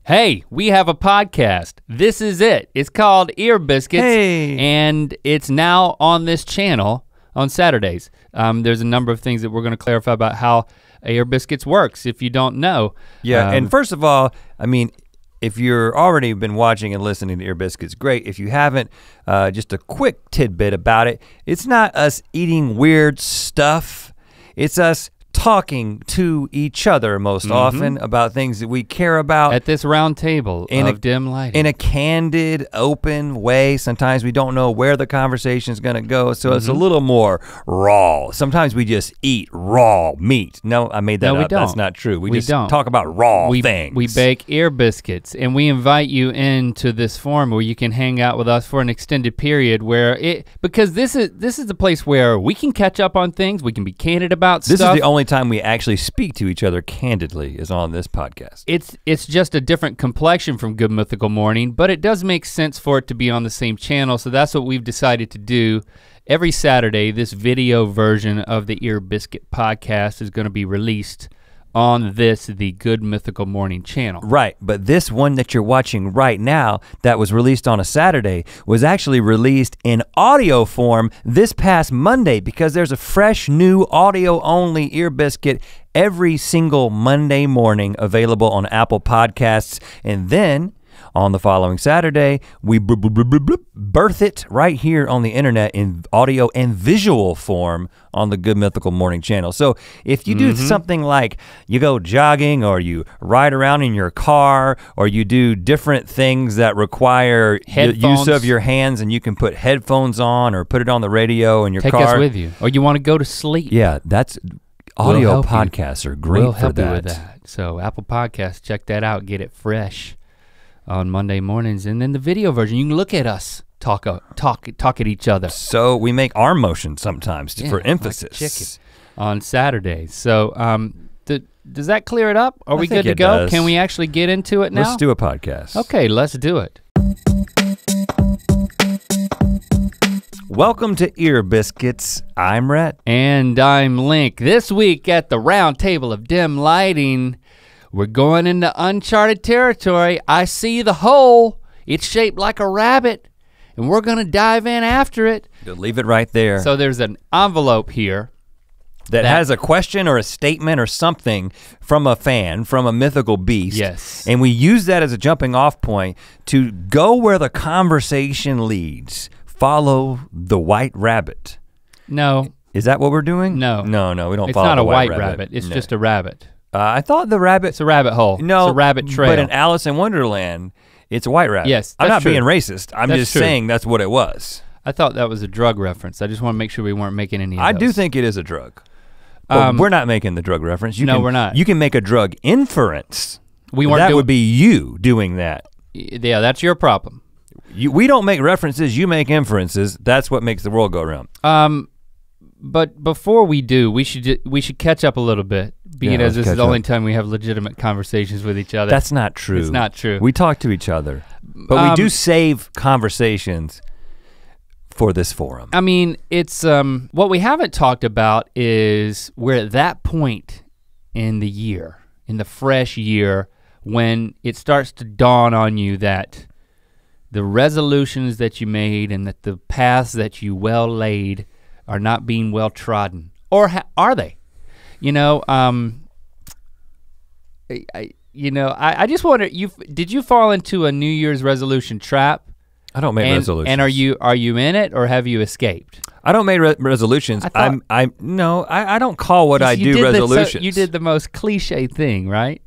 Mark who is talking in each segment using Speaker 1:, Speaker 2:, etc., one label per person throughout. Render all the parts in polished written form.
Speaker 1: Hey, we have a podcast. This is it. It's called Ear Biscuits, and it's now on this channel on Saturdays. There's a number of things that we're gonna clarify about how Ear Biscuits works if you don't know.
Speaker 2: Yeah, and first of all, I mean, if you're already been watching and listening to Ear Biscuits, great. If you haven't, just a quick tidbit about it. It's not us eating weird stuff. It's us talking to each other most often about things that we care about.
Speaker 1: At this round table of dim lighting.
Speaker 2: In a candid, open way. Sometimes we don't know where the conversation's gonna go, so it's a little more raw. Sometimes we just eat raw meat. No, I made that up, that's not true. We just talk about raw things.
Speaker 1: We bake ear biscuits, and we invite you into this forum where you can hang out with us for an extended period because this is the place where we can catch up on things, we can be candid about stuff.
Speaker 2: This is the only time we actually speak to each other candidly is on this podcast.
Speaker 1: It's just a different complexion from Good Mythical Morning, but it does make sense for it to be on the same channel, so that's what we've decided to do. Every Saturday, this video version of the Ear Biscuit podcast is gonna be released on the Good Mythical Morning channel.
Speaker 2: Right, but this one that you're watching right now that was released on a Saturday was actually released in audio form this past Monday because there's a fresh new audio only Ear Biscuit every single Monday morning available on Apple Podcasts, and then on the following Saturday, we birth it right here on the internet in audio and visual form on the Good Mythical Morning channel. So if you do something like you go jogging or you ride around in your car or you do different things that require the use of your hands and you can put headphones on or put it on the radio in your car.
Speaker 1: Take us with you. Or you wanna go to sleep.
Speaker 2: Yeah, that's, audio podcasts are great for that.
Speaker 1: You with that. So Apple Podcasts, check that out, get it fresh on Monday mornings, and then the video version, you can look at us talk at each other.
Speaker 2: So we make arm motions sometimes for emphasis.
Speaker 1: Like chicken on Saturdays. So does that clear it up? Are we good to go?
Speaker 2: Does.
Speaker 1: Can we actually get into it now?
Speaker 2: Let's do a podcast.
Speaker 1: Okay, let's do it.
Speaker 2: Welcome to Ear Biscuits. I'm Rhett.
Speaker 1: And I'm Link. This week at the round table of dim lighting, we're going into uncharted territory. I see the hole. It's shaped like a rabbit, and we're gonna dive in after it.
Speaker 2: You'll leave it right there.
Speaker 1: So there's an envelope here
Speaker 2: that has a question or a statement or something from a fan, from a mythical beast.
Speaker 1: Yes.
Speaker 2: And we use that as a jumping off point to go where the conversation leads. Follow the white rabbit.
Speaker 1: No.
Speaker 2: Is that what we're doing?
Speaker 1: No.
Speaker 2: No, we don't
Speaker 1: it's
Speaker 2: follow
Speaker 1: not
Speaker 2: the
Speaker 1: white rabbit. It's just a rabbit.
Speaker 2: I thought the rabbit.
Speaker 1: It's a rabbit hole.
Speaker 2: No,
Speaker 1: it's a rabbit trail.
Speaker 2: But in Alice in Wonderland, it's a white rabbit.
Speaker 1: Yes,
Speaker 2: I'm not
Speaker 1: true.
Speaker 2: being racist. I'm just saying that's what it was.
Speaker 1: I thought that was a drug reference. I just want to make sure we weren't making any of those.
Speaker 2: I do think it is a drug. But we're not making the drug reference.
Speaker 1: We're not.
Speaker 2: You can make a drug inference.
Speaker 1: That
Speaker 2: would be you doing that.
Speaker 1: Yeah, that's your problem.
Speaker 2: We don't make references, you make inferences. That's what makes the world go around.
Speaker 1: But before we do, we should catch up a little bit, being as this is the only time we have legitimate conversations with each other.
Speaker 2: That's not true.
Speaker 1: It's not true.
Speaker 2: We talk to each other, but we do save conversations for this forum.
Speaker 1: I mean, it's what we haven't talked about is we're at that point in the year, in the fresh year, when it starts to dawn on you that the resolutions that you made and that the paths that you well laid are not being well trodden, or are they? You know, I just wonder. Did you fall into a New Year's resolution trap?
Speaker 2: I don't make resolutions.
Speaker 1: And are you in it, or have you escaped?
Speaker 2: I don't make resolutions. I don't call what I do resolutions.
Speaker 1: You did the most cliche thing, right?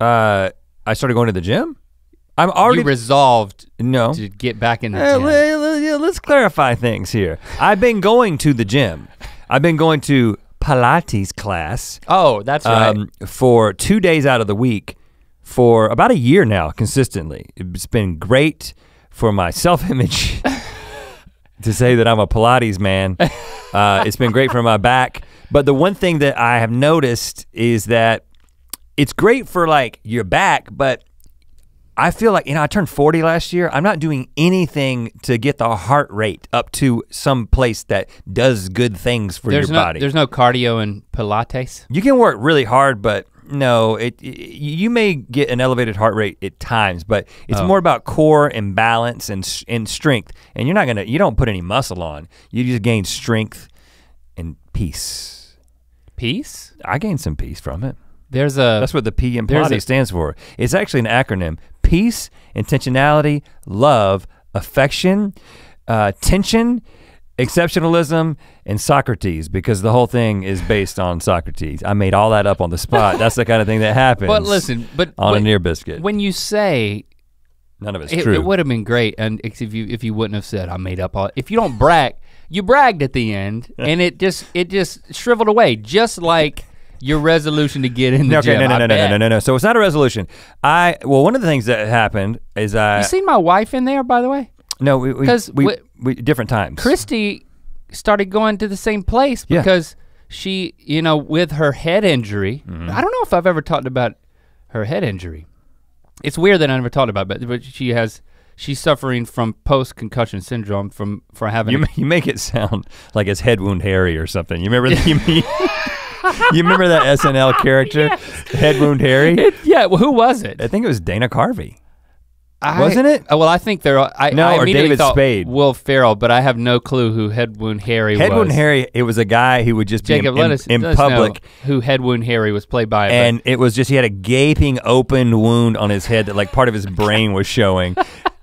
Speaker 2: I started going to the gym. I'm already
Speaker 1: resolved
Speaker 2: to
Speaker 1: get back in the gym.
Speaker 2: Let's clarify things here. I've been going to the gym. I've been going to Pilates class.
Speaker 1: Oh, that's right.
Speaker 2: For 2 days out of the week for about a year now, consistently. It's been great for my self-image to say that I'm a Pilates man. It's been great for my back. But the one thing that I have noticed is that it's great for like your back, but I feel like, I turned 40 last year. I'm not doing anything to get the heart rate up to some place that does good things for your body.
Speaker 1: There's no cardio in Pilates?
Speaker 2: You can work really hard, but No, you may get an elevated heart rate at times, but it's more about core and balance and strength. And you don't put any muscle on. You just gain strength and peace.
Speaker 1: Peace?
Speaker 2: I gained some peace from it.
Speaker 1: That's
Speaker 2: what the P in Pilates stands for. It's actually an acronym. Peace, intentionality, love, affection, tension, exceptionalism, and Socrates, because the whole thing is based on Socrates. I made all that up on the spot. That's the kind of thing that happens.
Speaker 1: But listen,
Speaker 2: on an ear biscuit.
Speaker 1: When you say
Speaker 2: none of it's true.
Speaker 1: It would have been great, and if you wouldn't have said I made up all. If you don't brag, you bragged at the end, and it just shriveled away, just like your resolution to get in the gym.
Speaker 2: No. So it's not a resolution. One of the things that happened is
Speaker 1: You seen my wife in there, by the way?
Speaker 2: No, we different times.
Speaker 1: Christy started going to the same place because she, with her head injury, I don't know if I've ever talked about her head injury. It's weird that I never talked about it, but she's suffering from post-concussion syndrome for having
Speaker 2: You make it sound like it's Head Wound Harry or something. You remember you remember that SNL character, Head Wound Harry?
Speaker 1: Who was it?
Speaker 2: I think it was Dana Carvey. Wasn't it?
Speaker 1: Well, I think I
Speaker 2: or David Spade.
Speaker 1: Will Ferrell, but I have no clue who Head Wound Harry was.
Speaker 2: Head Wound Harry, it was a guy who would just
Speaker 1: Jacob,
Speaker 2: be in public.
Speaker 1: Who Head Wound Harry was played by.
Speaker 2: And it was just, he had a gaping open wound on his head that like part of his brain was showing.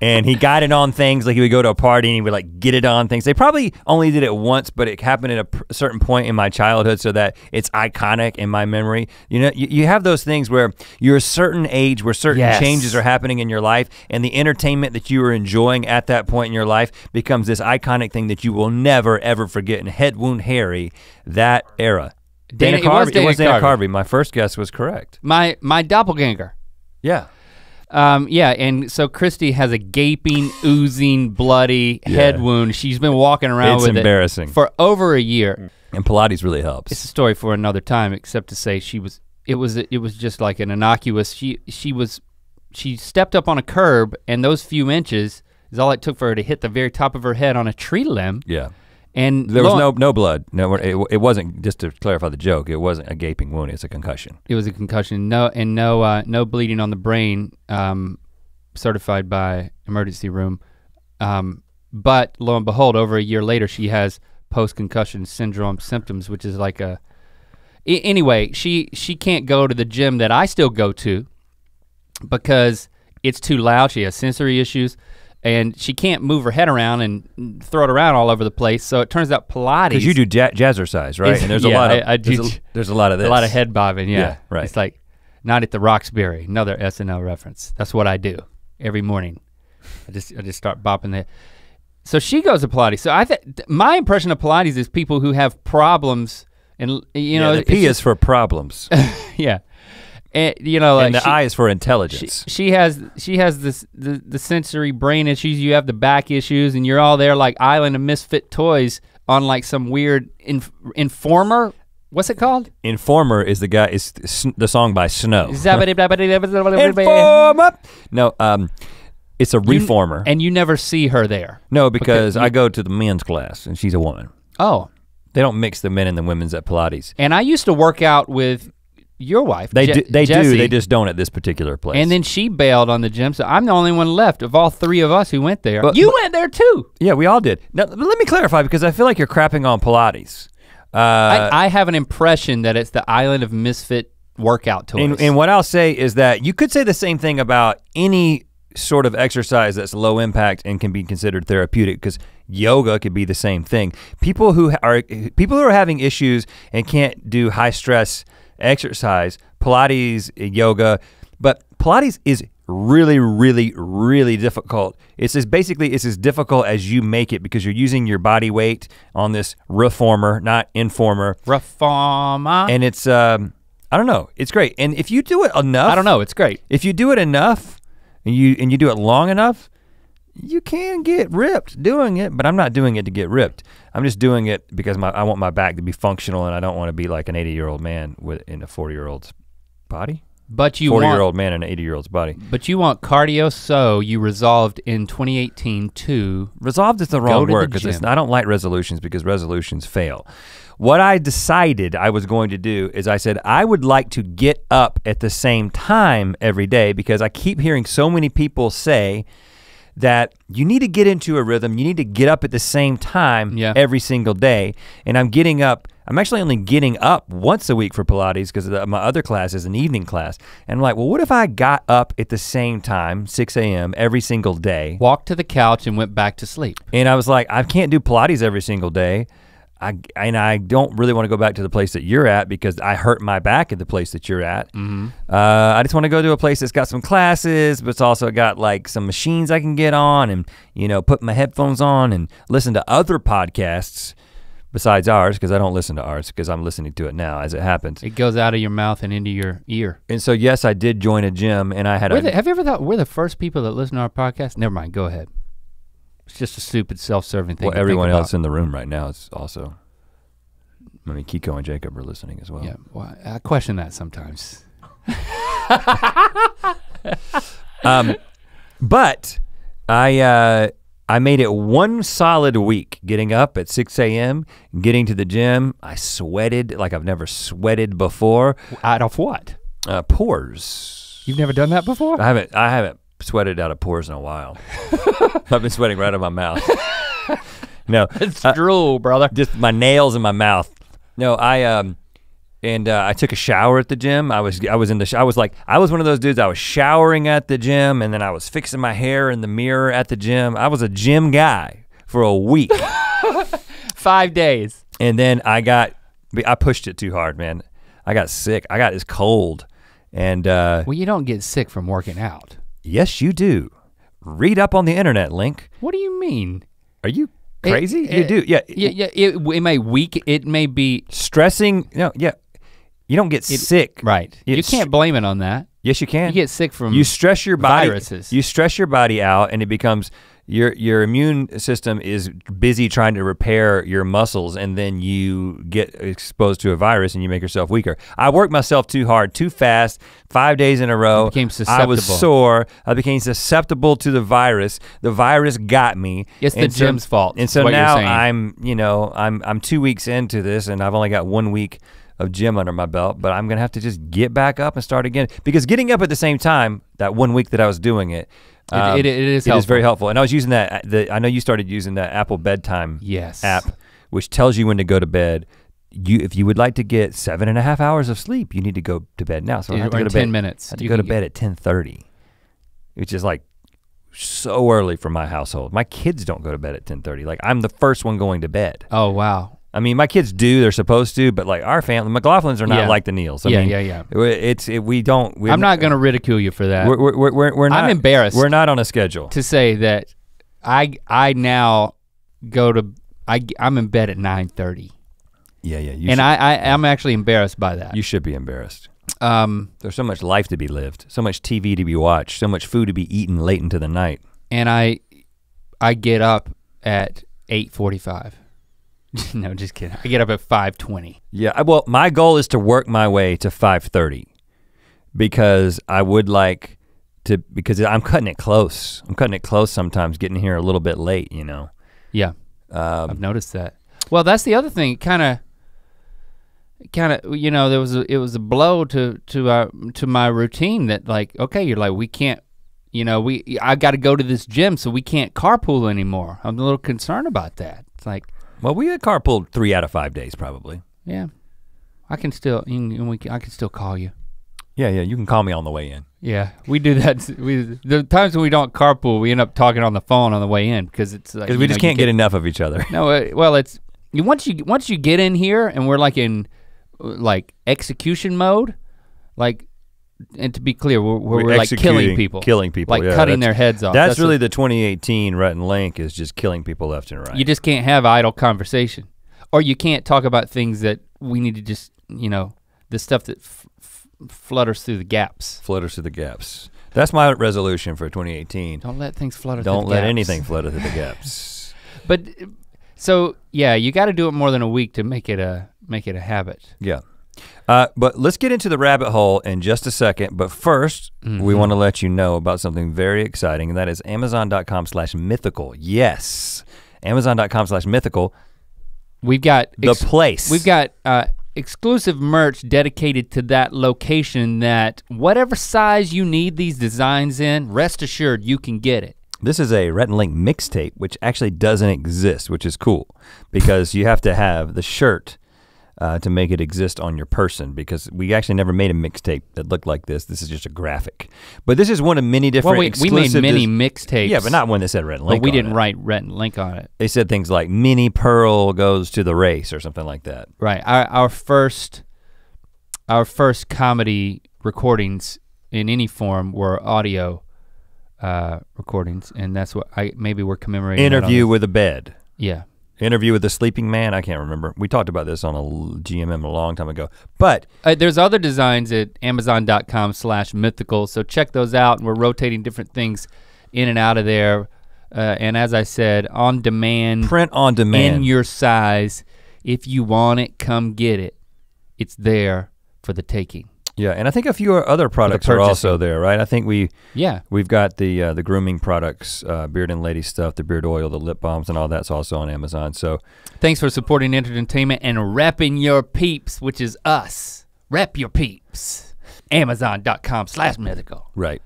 Speaker 2: And he got it on things, like he would go to a party and he would like get it on things. They probably only did it once, but it happened at a certain point in my childhood so that it's iconic in my memory. You have those things where you're a certain age, where certain changes are happening in your life, and the entertainment that you were enjoying at that point in your life becomes this iconic thing that you will never ever forget. And Head Wound Harry, that era. Dana Carvey. It was Dana Carvey. My first guess was correct.
Speaker 1: My doppelganger.
Speaker 2: Yeah.
Speaker 1: And so Christy has a gaping, oozing, bloody head wound. She's been walking around with
Speaker 2: embarrassing.
Speaker 1: It for over a year.
Speaker 2: And Pilates really helps.
Speaker 1: It's a story for another time, except to say it was just like an innocuous, she stepped up on a curb, and those few inches is all it took for her to hit the very top of her head on a tree limb.
Speaker 2: Yeah.
Speaker 1: And
Speaker 2: there was no blood. No, it wasn't, just to clarify the joke, it wasn't a gaping wound, it's a concussion.
Speaker 1: It was a concussion, no bleeding on the brain, certified by emergency room. But lo and behold, over a year later, she has post-concussion syndrome symptoms, which is like anyway, she can't go to the gym that I still go to because it's too loud. She has sensory issues. And she can't move her head around and throw it around all over the place. So it turns out Pilates.
Speaker 2: Because you do jazzercise, right? And there's a lot of there's a lot of this.
Speaker 1: A lot of head bobbing,
Speaker 2: yeah. Right.
Speaker 1: It's like Not at the Roxbury, another SNL reference. That's what I do every morning. I just start bopping it. So she goes to Pilates. So my impression of Pilates is people who have problems, and
Speaker 2: the P is for problems.
Speaker 1: Yeah. And, like
Speaker 2: and the I is for intelligence.
Speaker 1: She has this the sensory brain issues. You have the back issues, and you're all there like Island of Misfit Toys on like some weird Informer. What's it called?
Speaker 2: Informer is the song by Snow.
Speaker 1: Informer.
Speaker 2: No, it's a reformer.
Speaker 1: And you never see her there.
Speaker 2: No, because I go to the men's class and she's a woman.
Speaker 1: Oh.
Speaker 2: They don't mix the men and the women's at Pilates.
Speaker 1: And I used to work out with your wife,
Speaker 2: They do,
Speaker 1: Jessie,
Speaker 2: they just don't at this particular place.
Speaker 1: And then she bailed on the gym, so I'm the only one left of all three of us who went there. You went there too.
Speaker 2: Yeah, we all did. Now, let me clarify, because I feel like you're crapping on Pilates.
Speaker 1: I have an impression that it's the Island of Misfit workout toys.
Speaker 2: And what I'll say is that you could say the same thing about any sort of exercise that's low impact and can be considered therapeutic, because yoga could be the same thing. People who are having issues and can't do high stress exercise, Pilates, yoga, but Pilates is really, really, really difficult. It's as difficult as you make it, because you're using your body weight on this reformer, not informer.
Speaker 1: Reformer.
Speaker 2: And it's, I don't know, it's great. And if you do it enough.
Speaker 1: I don't know, it's great.
Speaker 2: If you do it enough and you do it long enough, you can get ripped doing it, but I'm not doing it to get ripped. I'm just doing it because I want my back to be functional, and I don't want to be like an 80-year-old man in a 40-year-old's body.
Speaker 1: But you
Speaker 2: 40-year-old man in an 80-year-old's body.
Speaker 1: But you want cardio, so you resolved in 2018 to
Speaker 2: resolved is the wrong word, because I don't like resolutions, because resolutions fail. what I decided I was going to do is I said I would like to get up at the same time every day because I keep hearing so many people say that you need to get into a rhythm, you need to get up at the same time every single day. And I'm actually only getting up once a week for Pilates because my other class is an evening class. And I'm like, well, what if I got up at the same time, 6 a.m. every single day?
Speaker 1: Walked to the couch and went back to sleep. And
Speaker 2: I was like, I can't do Pilates every single day. I don't really want to go back to the place that you're at because I hurt my back at the place that you're at. I just want to go to a place that's got some classes, but it's also got like some machines I can get on and put my headphones on and listen to other podcasts besides ours, because I don't listen to ours because I'm listening to it now as it happens.
Speaker 1: It goes out of your mouth and into your ear.
Speaker 2: And so yes, I did join a gym and I had
Speaker 1: have you ever thought we're the first people that listen to our podcast? Never mind, go ahead. It's just a stupid self-serving thing.
Speaker 2: Well, everyone else in the room right now is also, I mean, Kiko and Jacob are listening as well.
Speaker 1: Yeah, well, I question that sometimes.
Speaker 2: But I made it one solid week, getting up at 6 a.m., getting to the gym. I sweated like I've never sweated before.
Speaker 1: Out of what?
Speaker 2: Pores.
Speaker 1: You've never done that before?
Speaker 2: I haven't sweated out of pores in a while. I've been sweating right out of my mouth. No.
Speaker 1: It's drool, brother.
Speaker 2: Just my nails in my mouth. No, I took a shower at the gym. I was one of those dudes, I was showering at the gym and then I was fixing my hair in the mirror at the gym. I was a gym guy for a week.
Speaker 1: 5 days.
Speaker 2: And then I pushed it too hard, man. I got sick. I got this cold. And
Speaker 1: well, you don't get sick from working out.
Speaker 2: Yes, you do. Read up on the internet, Link.
Speaker 1: What do you mean?
Speaker 2: Are you crazy? You do, yeah.
Speaker 1: Yeah, it may be
Speaker 2: stressing, yeah. You don't get sick.
Speaker 1: Right, you can't blame it on that.
Speaker 2: Yes, you can.
Speaker 1: You get sick from
Speaker 2: you stress your body,
Speaker 1: viruses.
Speaker 2: You stress your body out and it becomes, your immune system is busy trying to repair your muscles and then you get exposed to a virus and you make yourself weaker. I worked myself too hard, too fast, 5 days in a row.
Speaker 1: You became susceptible.
Speaker 2: I was sore, I became susceptible to the virus. The virus got me.
Speaker 1: It's the gym's fault.
Speaker 2: And so now I'm 2 weeks into this and I've only got 1 week of gym under my belt, but I'm gonna have to just get back up and start again. Because getting up at the same time, that 1 week that I was doing it,
Speaker 1: it is
Speaker 2: very helpful. And I was using that, I know you started using that Apple bedtime app, which tells you when to go to bed. If you would like to get 7.5 hours of sleep, you need to go to bed now. So I have to go to
Speaker 1: 10 minutes.
Speaker 2: I have to go to bed at 10:30, which is like so early for my household. My kids don't go to bed at 10:30. Like I'm the first one going to bed.
Speaker 1: Oh, wow.
Speaker 2: I mean, my kids do, they're supposed to, but like our family, McLaughlins are not like the Neils.
Speaker 1: I'm not gonna ridicule you for that.
Speaker 2: We're not.
Speaker 1: I'm embarrassed.
Speaker 2: We're not on a schedule.
Speaker 1: To say that I now go to, I'm in bed at 9:30.
Speaker 2: Yeah.
Speaker 1: I'm actually embarrassed by that.
Speaker 2: You should be embarrassed. There's so much life to be lived, so much TV to be watched, so much food to be eaten late into the night.
Speaker 1: And I get up at 8:45. No, just kidding. I get up at 5:20.
Speaker 2: Yeah, well, my goal is to work my way to 5:30 because I would like to, because I'm cutting it close. I'm cutting it close sometimes, getting here a little bit late,
Speaker 1: Yeah, I've noticed that. Well, that's the other thing, kind of, it was a blow to my routine that like, okay, you're like, we can't, I gotta go to this gym so we can't carpool anymore. I'm a little concerned about that. It's like,
Speaker 2: well, we had carpooled 3 out of 5 days probably.
Speaker 1: Yeah, I can still call you.
Speaker 2: Yeah, you can call me on the way in.
Speaker 1: Yeah, we do that. The times when we don't carpool, we end up talking on the phone on the way in because it's like,
Speaker 2: because we just can't get enough of each other.
Speaker 1: No, well, it's once you get in here and we're like in like execution mode, like. And to be clear, we're like killing people, like cutting their heads off.
Speaker 2: That's really the 2018 Rhett and Link is just killing people left and right.
Speaker 1: You just can't have idle conversation, or you can't talk about things that we need to just, the stuff that flutters through the gaps.
Speaker 2: Flutters through the gaps. That's my resolution for 2018.
Speaker 1: Don't let things flutter.
Speaker 2: Don't let anything flutter through the gaps.
Speaker 1: But so yeah, you got to do it more than a week to make it a habit.
Speaker 2: Yeah. But let's get into the rabbit hole in just a second. But first, we want to let you know about something very exciting, and that is Amazon.com/mythical. Yes, Amazon.com/mythical.
Speaker 1: We've got
Speaker 2: the place.
Speaker 1: We've got exclusive merch dedicated to that location that whatever size you need these designs in, rest assured you can get it.
Speaker 2: This is a Rhett and Link mixtape, which actually doesn't exist, which is cool because you have to have the shirt to make it exist on your person because we actually never made a mixtape that looked like this. This is just a graphic. But this is one of many different exclusive.
Speaker 1: We made many mixtapes.
Speaker 2: Yeah, but not one that said Rhett and Link
Speaker 1: But we
Speaker 2: on
Speaker 1: didn't
Speaker 2: it.
Speaker 1: write Rhett and Link on it.
Speaker 2: They said things like Mini Pearl goes to the race or something like that.
Speaker 1: Right, our first comedy recordings in any form were audio recordings, and that's what maybe we're commemorating.
Speaker 2: Interview with a Bed.
Speaker 1: Yeah.
Speaker 2: Interview with the Sleeping Man, I can't remember. We talked about this on a GMM a long time ago, but.
Speaker 1: There's other designs at amazon.com/mythical, so check those out, and we're rotating different things in and out of there. And as I said, on demand.
Speaker 2: Print on demand.
Speaker 1: In your size. If you want it, come get it. It's there for the taking.
Speaker 2: Yeah, and I think a few other products are also there, right? I think we've got the grooming products, Beard and Lady stuff, the beard oil, the lip balms, and all that's also on Amazon. So
Speaker 1: thanks for supporting entertainment and repping your peeps, which is us. Rep your peeps. Amazon.com/mythical.
Speaker 2: Right.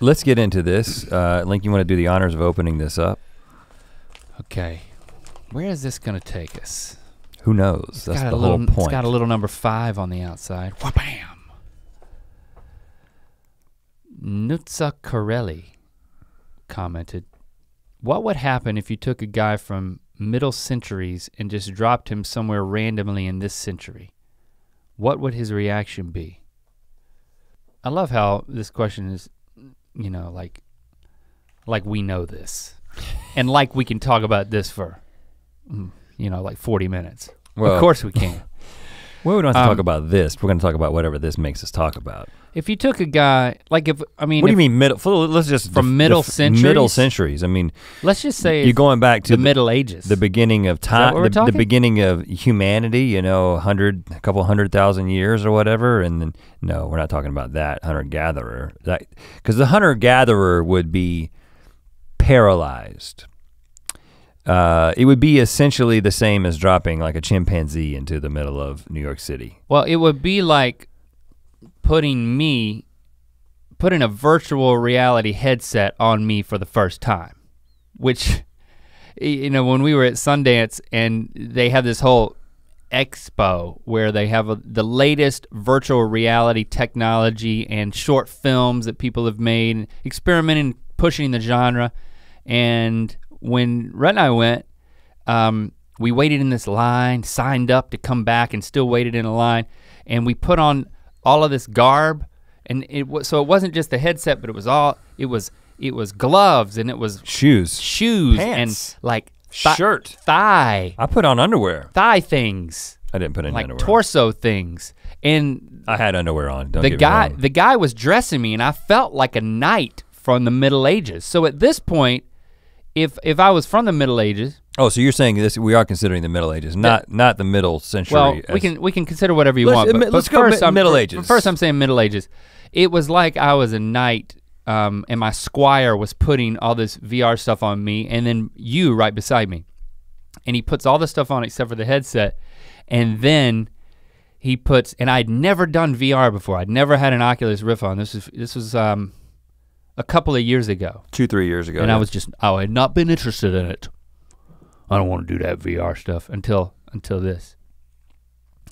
Speaker 2: Let's get into this. Link, you want to do the honors of opening this up?
Speaker 1: Okay. Where is this gonna take us?
Speaker 2: Who knows? That's the whole point.
Speaker 1: It's got a little number 5 on the outside. Wha-bam! Nutsa Corelli commented, what would happen if you took a guy from middle centuries and just dropped him somewhere randomly in this century? What would his reaction be? I love how this question is, you know, like we know this. And like we can talk about this for, like 40 minutes. Well, of course we can.
Speaker 2: Well, we don't have to talk about this. We're gonna talk about whatever this makes us talk about.
Speaker 1: If you took a guy, what do
Speaker 2: you mean middle? Let's just
Speaker 1: from middle centuries.
Speaker 2: Middle centuries. I mean,
Speaker 1: let's just say
Speaker 2: you're going back to
Speaker 1: the Middle Ages,
Speaker 2: the beginning of time, the beginning of humanity. You know, a couple 100,000 years or whatever. And then, no, we're not talking about that hunter-gatherer. Because the hunter-gatherer would be paralyzed. It would be essentially the same as dropping like a chimpanzee into the middle of New York City.
Speaker 1: Well, it would be like putting a virtual reality headset on me for the first time, which, when we were at Sundance and they have this whole expo where they have the latest virtual reality technology and short films that people have made, experimenting, pushing the genre. And when Rhett and I went, we waited in this line, signed up to come back and still waited in a line. And we put on all of this garb, and so it wasn't just the headset, but it was gloves, and it was
Speaker 2: shoes,
Speaker 1: and
Speaker 2: pants,
Speaker 1: like
Speaker 2: shirt,
Speaker 1: thigh.
Speaker 2: I put on underwear,
Speaker 1: thigh things.
Speaker 2: I didn't put any
Speaker 1: like
Speaker 2: underwear.
Speaker 1: Torso things, and
Speaker 2: I had underwear on. Don't
Speaker 1: the
Speaker 2: get me wrong.
Speaker 1: The guy was dressing me, and I felt like a knight from the Middle Ages. So at this point, if I was from the Middle Ages.
Speaker 2: Oh, so you're saying this? We are considering the Middle Ages, not the middle century.
Speaker 1: Well, we can consider whatever you want. But
Speaker 2: let's go Middle Ages.
Speaker 1: First, I'm saying Middle Ages. It was like I was a knight, and my squire was putting all this VR stuff on me, and then you right beside me, and he puts all the stuff on except for the headset, and then he puts. And I'd never done VR before. I'd never had an Oculus Rift on. This was a couple of years ago.
Speaker 2: 2-3 years ago.
Speaker 1: And I had not been interested in it. I don't want to do that VR stuff until this.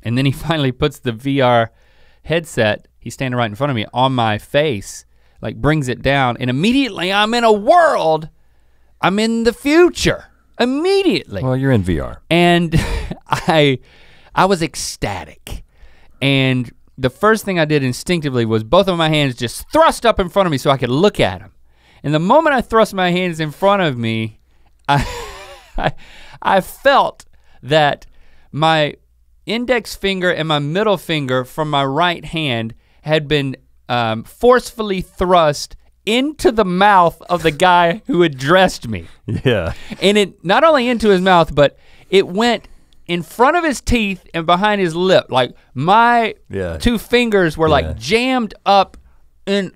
Speaker 1: And then he finally puts the VR headset, he's standing right in front of me, on my face, like brings it down, and immediately I'm in the future, immediately.
Speaker 2: Well, you're in VR.
Speaker 1: And I was ecstatic. And the first thing I did instinctively was both of my hands just thrust up in front of me so I could look at him. And the moment I thrust my hands in front of me, I felt that my index finger and my middle finger from my right hand had been forcefully thrust into the mouth of the guy who had dressed me.
Speaker 2: Yeah.
Speaker 1: And it not only into his mouth, but it went in front of his teeth and behind his lip. Like my two fingers were like jammed up in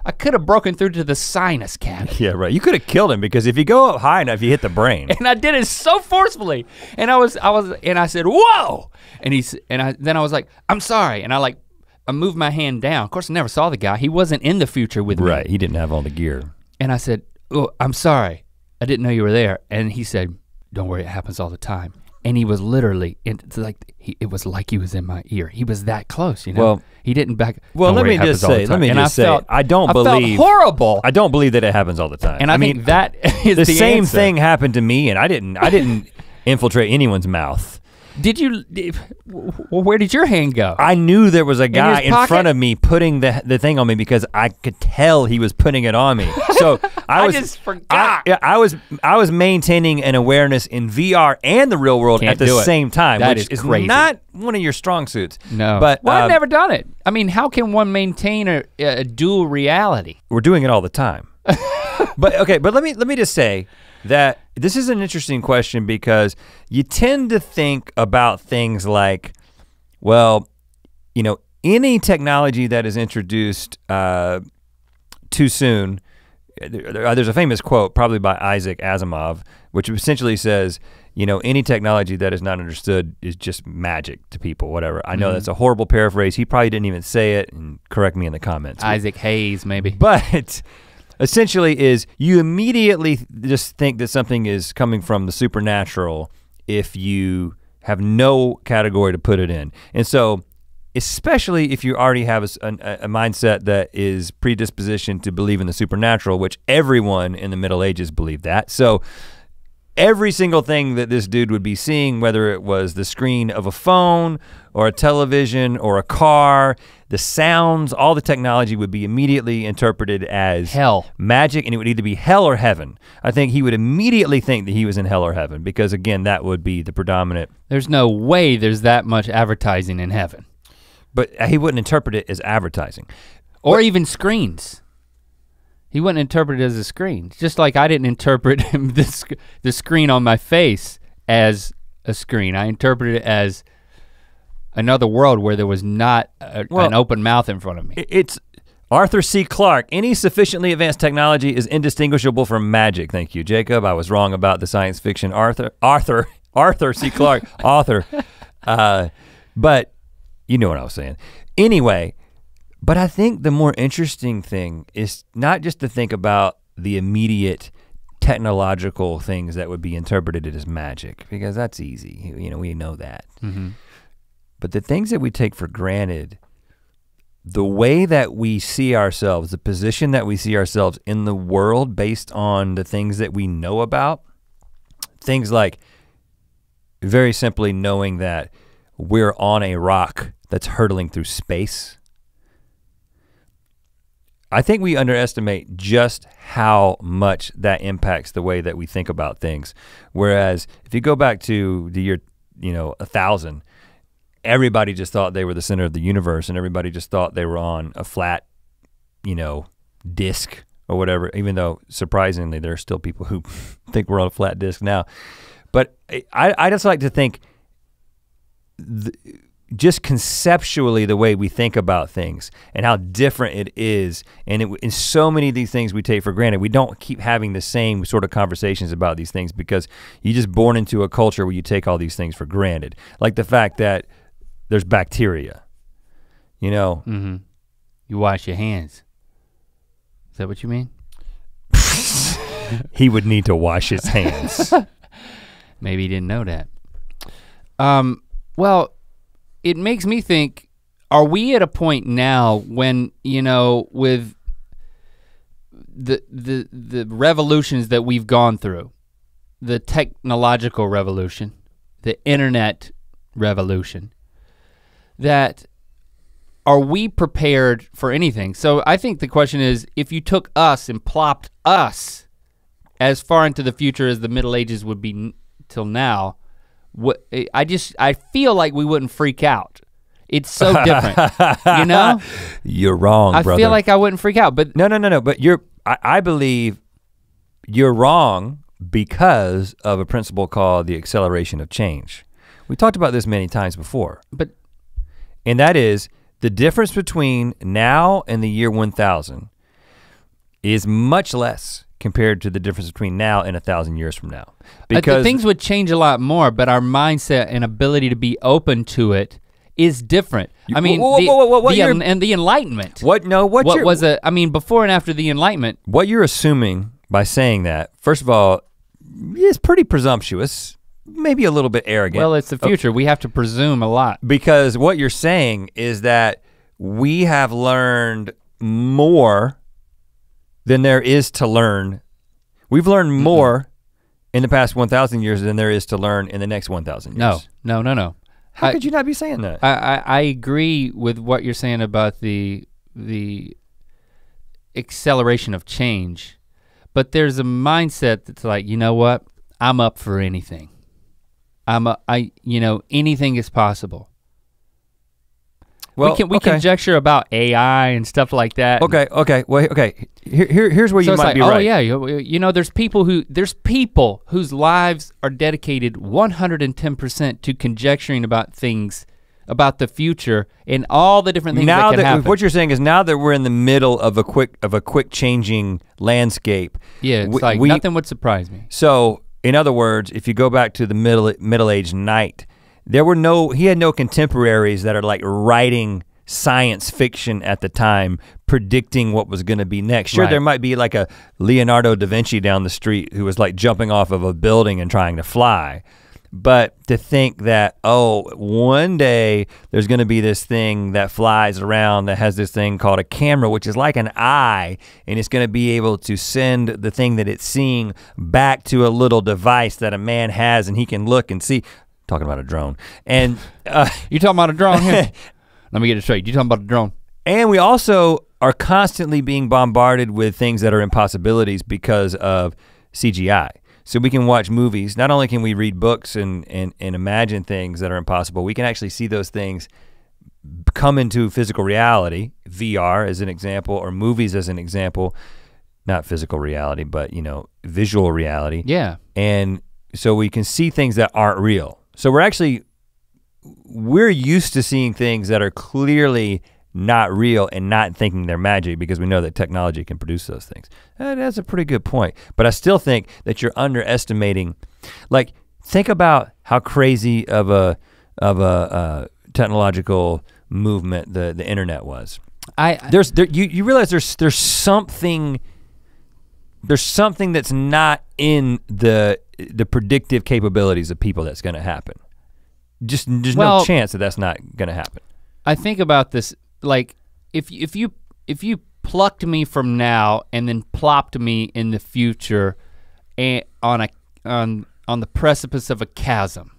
Speaker 1: I could have broken through to the sinus cavity.
Speaker 2: Yeah, right. You could have killed him because if you go up high enough, you hit the brain.
Speaker 1: And I did it so forcefully. And I said, whoa! Then I was like, I'm sorry. And I moved my hand down. Of course, I never saw the guy. He wasn't in the future with me.
Speaker 2: Right, he didn't have all the gear.
Speaker 1: And I said, oh, I'm sorry. I didn't know you were there. And he said, don't worry, it happens all the time. And he was literally, it was like he was in my ear. He was that close, you know?
Speaker 2: Well,
Speaker 1: he didn't back.
Speaker 2: Well, let me just say, I don't believe.
Speaker 1: Felt horrible.
Speaker 2: I don't believe that it happens all the time.
Speaker 1: And I mean, think that is the
Speaker 2: same
Speaker 1: answer.
Speaker 2: thing happened to me, and I didn't infiltrate anyone's mouth.
Speaker 1: Did you, well, where did your hand go?
Speaker 2: I knew there was a guy in front
Speaker 1: pocket?
Speaker 2: of me putting the thing on me because I could tell he was putting it on me. So I
Speaker 1: just forgot.
Speaker 2: I was maintaining an awareness in VR and the real world at the same time, which is
Speaker 1: crazy.
Speaker 2: not one of your strong suits.
Speaker 1: No,
Speaker 2: but
Speaker 1: I've never done it. I mean, how can one maintain a dual reality?
Speaker 2: We're doing it all the time. But let me just say that this is an interesting question because you tend to think about things like, well, you know, any technology that is introduced too soon, there's a famous quote probably by Isaac Asimov, which essentially says, you know, any technology that is not understood is just magic to people, whatever. I know that's a horrible paraphrase. He probably didn't even say it, and correct me in the comments.
Speaker 1: Isaac Hayes, maybe.
Speaker 2: But essentially is you immediately just think that something is coming from the supernatural if you have no category to put it in. And so, especially if you already have a mindset that is predisposition to believe in the supernatural, which everyone in the Middle Ages believed that. So every single thing that this dude would be seeing, whether it was the screen of a phone or a television or a car, the sounds, all the technology would be immediately interpreted as
Speaker 1: hell,
Speaker 2: magic, and it would either be hell or heaven. I think he would immediately think that he was in hell or heaven because again, that would be the predominant.
Speaker 1: There's no way there's that much advertising in heaven.
Speaker 2: But he wouldn't interpret it as advertising.
Speaker 1: Or even screens. He wouldn't interpret it as a screen. Just like I didn't interpret the screen on my face as a screen. I interpreted it as another world where there was not an open mouth in front of me.
Speaker 2: It's Arthur C. Clarke. Any sufficiently advanced technology is indistinguishable from magic. Thank you, Jacob. I was wrong about the science fiction Arthur C. Clarke, author. But you know what I was saying. Anyway, but I think the more interesting thing is not just to think about the immediate technological things that would be interpreted as magic, because that's easy, you know, we know that. Mm-hmm. But the things that we take for granted, the way that we see ourselves, the position that we see ourselves in the world based on the things that we know about, things like very simply knowing that we're on a rock that's hurtling through space. I think we underestimate just how much that impacts the way that we think about things. Whereas if you go back to the year, 1000, everybody just thought they were the center of the universe and everybody just thought they were on a flat, disc or whatever, even though surprisingly there are still people who think we're on a flat disc now. But I just like to think just conceptually the way we think about things and how different it is. And in so many of these things we take for granted, we don't keep having the same sort of conversations about these things because you're just born into a culture where you take all these things for granted. Like the fact that there's bacteria,
Speaker 1: Mm-hmm. You wash your hands. Is that what you mean?
Speaker 2: He would need to wash his hands.
Speaker 1: Maybe he didn't know that. Well, it makes me think, are we at a point now when, with the revolutions that we've gone through, the technological revolution, the internet revolution, that are we prepared for anything? So I think the question is, if you took us and plopped us as far into the future as the Middle Ages would be till now, I feel like we wouldn't freak out. It's so different,
Speaker 2: You're wrong, brother.
Speaker 1: I feel like I wouldn't freak out, but
Speaker 2: no. But I believe you're wrong because of a principle called the acceleration of change. We talked about this many times before. And that is the difference between now and the year 1000 is much less compared to the difference between now and 1,000 years from now. Because
Speaker 1: things would change a lot more, but our mindset and ability to be open to it is different. I mean, the Enlightenment. I mean, before and after the Enlightenment.
Speaker 2: What you're assuming by saying that, first of all, is pretty presumptuous, maybe a little bit arrogant.
Speaker 1: Well, it's the future. We have to presume a lot.
Speaker 2: Because what you're saying is that we have learned more than there is to learn. We've learned more in the past 1,000 years than there is to learn in the next 1,000 years.
Speaker 1: No.
Speaker 2: How could you not be saying that?
Speaker 1: I agree with what you're saying about the acceleration of change, but there's a mindset that's like, you know what? I'm up for anything. Anything is possible.
Speaker 2: Well,
Speaker 1: we conjecture about AI and stuff like that.
Speaker 2: Okay. Here's where you might be right.
Speaker 1: Oh yeah, there's people whose lives are dedicated 110% to conjecturing about things, about the future and all the different things that can happen.
Speaker 2: What you're saying is now that we're in the middle of a quick changing landscape.
Speaker 1: Yeah, it's nothing would surprise me.
Speaker 2: So in other words, if you go back to the middle-aged knight, he had no contemporaries that are like writing science fiction at the time, predicting what was gonna be next. Sure, there might be like a Leonardo da Vinci down the street who was like jumping off of a building and trying to fly. But to think that, one day there's gonna be this thing that flies around that has this thing called a camera, which is like an eye, and it's gonna be able to send the thing that it's seeing back to a little device that a man has and he can look and see. Talking about a drone. And
Speaker 1: you talking about a drone here? Let me get it straight. You talking about a drone?
Speaker 2: And we also are constantly being bombarded with things that are impossibilities because of CGI. So we can watch movies. Not only can we read books and imagine things that are impossible, we can actually see those things come into physical reality, VR as an example, or movies as an example. Not physical reality, but visual reality.
Speaker 1: Yeah.
Speaker 2: And so we can see things that aren't real. So we're used to seeing things that are clearly not real and not thinking they're magic because we know that technology can produce those things. That's a pretty good point. But I still think that you're underestimating, like think about how crazy of a technological movement the internet was. You realize there's something that's not in the predictive capabilities of people that's gonna happen. There's no chance that that's not gonna happen.
Speaker 1: I think about this, like if you plucked me from now and then plopped me in the future and on the precipice of a chasm.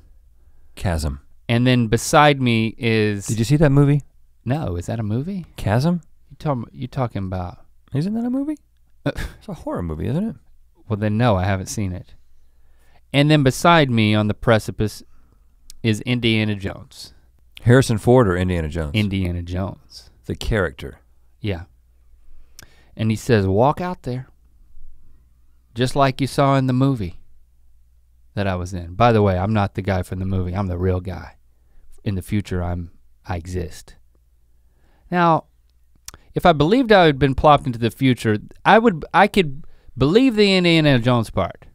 Speaker 2: Chasm.
Speaker 1: And then beside me is.
Speaker 2: Did you see that movie?
Speaker 1: No, is that a movie?
Speaker 2: Chasm?
Speaker 1: You talking about?
Speaker 2: Isn't that a movie? It's a horror movie, isn't it?
Speaker 1: Well then no, I haven't seen it. And then beside me on the precipice is Indiana Jones.
Speaker 2: Harrison Ford or Indiana Jones?
Speaker 1: Indiana Jones.
Speaker 2: The character.
Speaker 1: Yeah. And he says, walk out there. Just like you saw in the movie that I was in. By the way, I'm not the guy from the movie, I'm the real guy. In the future, I exist. Now, if I believed I had been plopped into the future, I could believe the Indiana Jones part.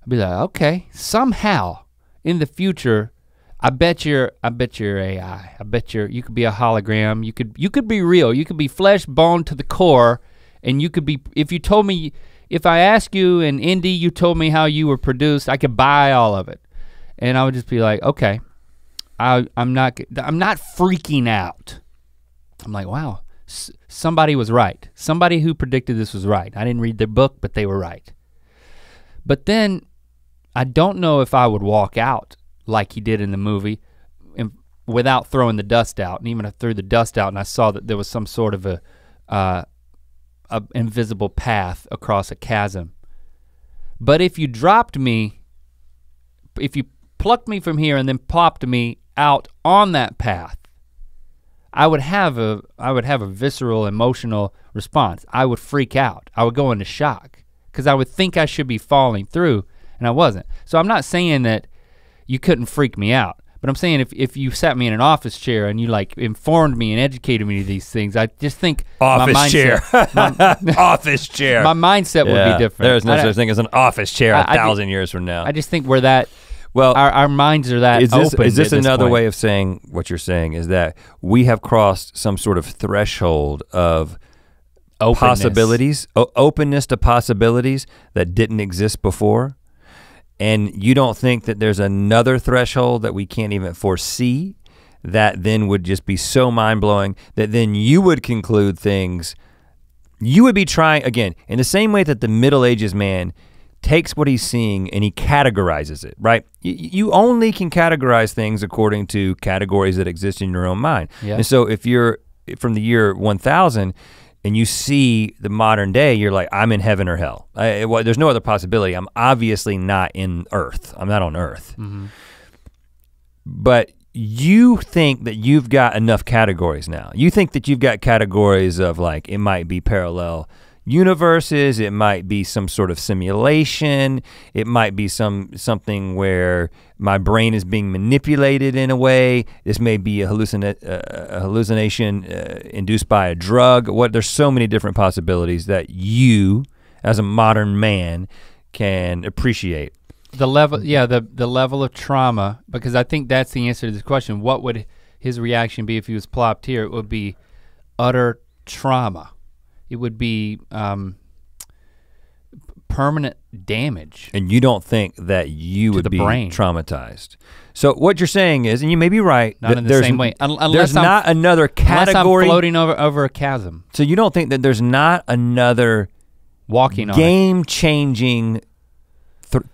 Speaker 1: I'd be like, okay, somehow in the future, I bet you're AI. I bet you could be a hologram. You could be real. You could be flesh, bone to the core, and you could be. If I ask you in Indy, you told me how you were produced, I could buy all of it, and I would just be like, okay, I'm not freaking out. I'm like, wow, somebody was right. Somebody who predicted this was right. I didn't read their book, but they were right. But then I don't know if I would walk out like he did in the movie without throwing the dust out. And even if I threw the dust out and I saw that there was some sort of a invisible path across a chasm. But if you dropped me, if you plucked me from here and then plopped me out on that path, I would have a visceral emotional response. I would freak out. I would go into shock because I would think I should be falling through and I wasn't. So I'm not saying that you couldn't freak me out, But I'm saying if you sat me in an office chair and you like informed me and educated me to these things, I just think
Speaker 2: office chair. Office chair.
Speaker 1: My mindset would be different.
Speaker 2: There's no such thing as an office chair 1,000 years from now.
Speaker 1: I just think we're that,
Speaker 2: well,
Speaker 1: our minds are that open.
Speaker 2: Is this another way of saying what you're saying is that we have crossed some sort of threshold of possibilities, openness to possibilities that didn't exist before? And you don't think that there's another threshold that we can't even foresee that then would just be so mind-blowing that then you would conclude things, you would be trying, again, in the same way that the Middle Ages man takes what he's seeing and he categorizes it, right? You only can categorize things according to categories that exist in your own mind. Yeah. And so if you're from the year 1000, and you see the modern day, you're like, I'm in heaven or hell. Well, there's no other possibility. I'm obviously not in Earth. I'm not on Earth. Mm-hmm. But you think that you've got enough categories now. You think that you've got categories of like, it might be parallel universes, it might be some sort of simulation, it might be something where my brain is being manipulated in a way. This may be a hallucination induced by a drug. There's so many different possibilities that you, as a modern man, can appreciate.
Speaker 1: The level, yeah, the level of trauma, because I think that's the answer to this question. What would his reaction be if he was plopped here? It would be utter trauma. It would be permanent damage.
Speaker 2: And you don't think that you would be traumatized. So what you're saying is, and you may be right,
Speaker 1: not in the same way.
Speaker 2: There's not another category.
Speaker 1: Unless I'm floating over a chasm.
Speaker 2: So you don't think that there's not another game-changing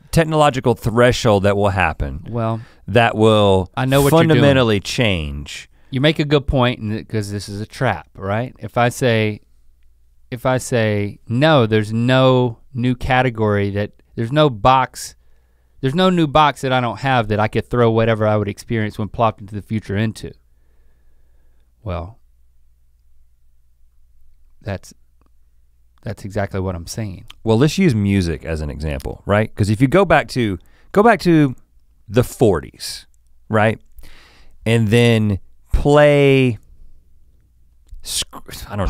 Speaker 2: technological threshold that will happen.
Speaker 1: Well,
Speaker 2: that will fundamentally change.
Speaker 1: You make a good point, because this is a trap, right? If I say no, there's no new category there's no new box that I don't have that I could throw whatever I would experience when plopped into the future into. Well, that's exactly what I'm saying.
Speaker 2: Well, let's use music as an example, right? Because if you go back to the 40s, right? And then play, I don't know.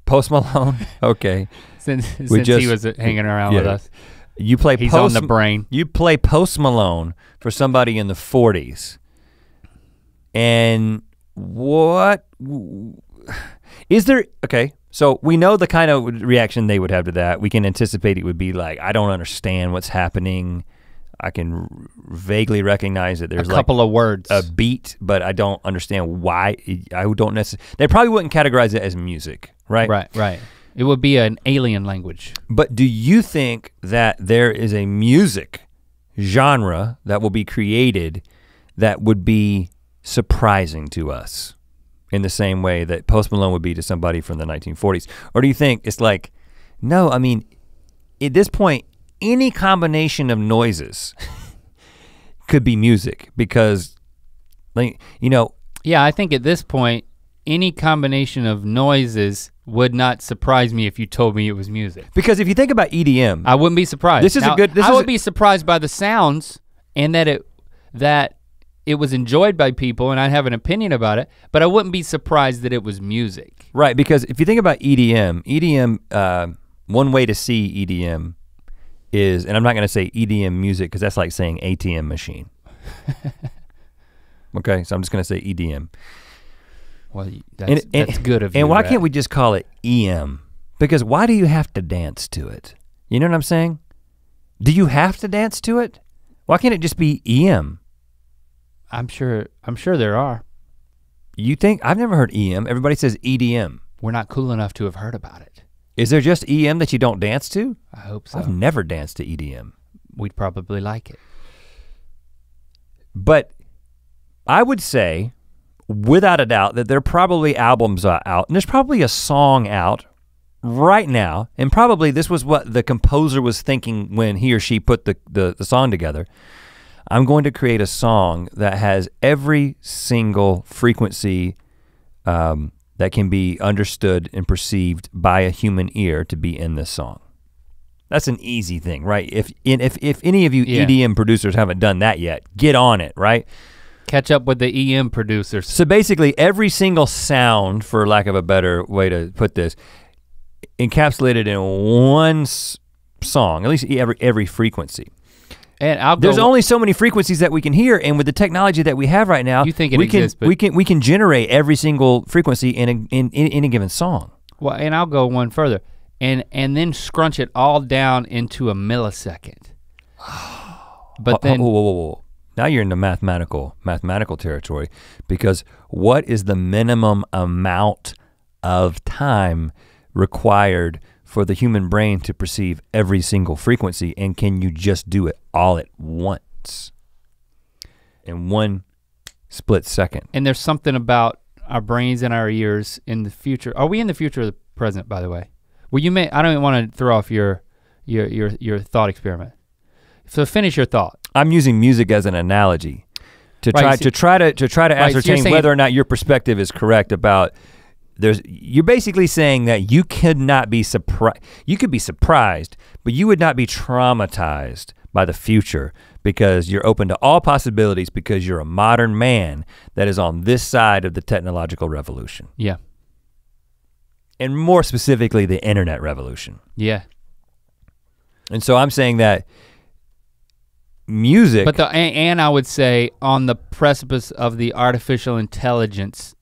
Speaker 2: Post Malone, okay.
Speaker 1: since he was hanging around with us. He's on the brain.
Speaker 2: You play Post Malone for somebody in the 40s. And what, is there, okay, so we know the kind of reaction they would have to that. We can anticipate it would be like, I don't understand what's happening. I can vaguely recognize that there's
Speaker 1: a couple of words,
Speaker 2: a beat, but I don't understand why. I don't necessarily, they probably wouldn't categorize it as music, right?
Speaker 1: Right. It would be an alien language.
Speaker 2: But do you think that there is a music genre that will be created that would be surprising to us in the same way that Post Malone would be to somebody from the 1940s? Or do you think it's like, no, I mean, at this point, any combination of noises could be music because, like, you know.
Speaker 1: Yeah, I think at this point, any combination of noises would not surprise me if you told me it was music.
Speaker 2: Because if you think about EDM.
Speaker 1: I wouldn't be surprised.
Speaker 2: I
Speaker 1: would be surprised by the sounds and that it was enjoyed by people and I'd have an opinion about it, but I wouldn't be surprised that it was music.
Speaker 2: Right, because if you think about EDM, one way to see EDM is, and I'm not gonna say EDM music because that's like saying ATM machine. Okay, so I'm just gonna say EDM.
Speaker 1: Well, that's good of you.
Speaker 2: And why can't we just call it EM? Because why do you have to dance to it? You know what I'm saying? Do you have to dance to it? Why can't it just be EM?
Speaker 1: I'm sure there are.
Speaker 2: You think? I've never heard EM. Everybody says EDM.
Speaker 1: We're not cool enough to have heard about it.
Speaker 2: Is there just EM that you don't dance to?
Speaker 1: I hope so.
Speaker 2: I've never danced to EDM.
Speaker 1: We'd probably like it.
Speaker 2: But I would say, without a doubt, that there are probably albums out, and there's probably a song out right now, and probably this was what the composer was thinking when he or she put the song together. I'm going to create a song that has every single frequency that can be understood and perceived by a human ear to be in this song. That's an easy thing, right? If any of you EDM producers haven't done that yet, get on it, right?
Speaker 1: Catch up with the EM producers.
Speaker 2: So basically every single sound, for lack of a better way to put this, encapsulated in one song, at least every frequency.
Speaker 1: And
Speaker 2: there's only so many frequencies that we can hear, and with the technology that we have right now,
Speaker 1: you think we
Speaker 2: can generate every single frequency in any given song.
Speaker 1: Well, and I'll go one further, and then scrunch it all down into a millisecond. But then,
Speaker 2: whoa. Now you're in the mathematical territory, because what is the minimum amount of time required for the human brain to perceive every single frequency, and can you just do it all at once in one split second?
Speaker 1: And there's something about our brains and our ears in the future. Are we in the future or the present, by the way? Well, I don't even want to throw off your thought experiment. So finish your thought.
Speaker 2: I'm using music as an analogy to try to ascertain whether or not your perspective is correct about you're basically saying that you could not be surprised. You could be surprised, but you would not be traumatized by the future because you're open to all possibilities because you're a modern man that is on this side of the technological revolution.
Speaker 1: Yeah.
Speaker 2: And more specifically, the internet revolution.
Speaker 1: Yeah.
Speaker 2: And so I'm saying that music.
Speaker 1: But and I would say on the precipice of the artificial intelligence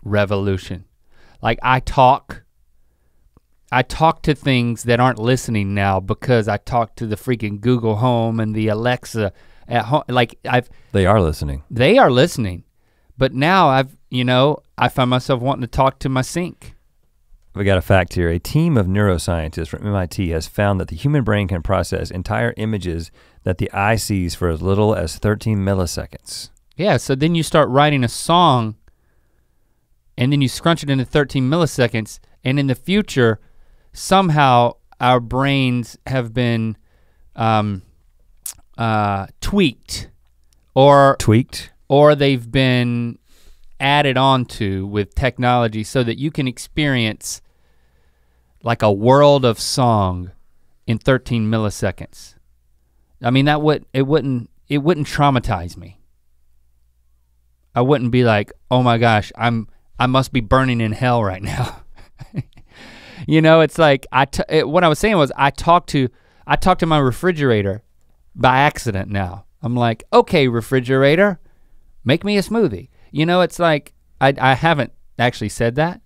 Speaker 1: revolution. Like I talk to things that aren't listening now because I talk to the freaking Google Home and the Alexa at home. Like
Speaker 2: They are listening.
Speaker 1: They are listening. But now I find myself wanting to talk to my sink.
Speaker 2: We got a fact here. A team of neuroscientists from MIT has found that the human brain can process entire images that the eye sees for as little as 13 milliseconds.
Speaker 1: Yeah, so then you start writing a song and then you scrunch it into 13 milliseconds, and in the future, somehow our brains have been tweaked or they've been added onto with technology so that you can experience like a world of song in 13 milliseconds. I mean, it wouldn't traumatize me. I wouldn't be like, oh my gosh, I must be burning in hell right now. It's like what I was saying was I talk to my refrigerator by accident now. I'm like, okay, refrigerator, make me a smoothie. It's like I haven't actually said that,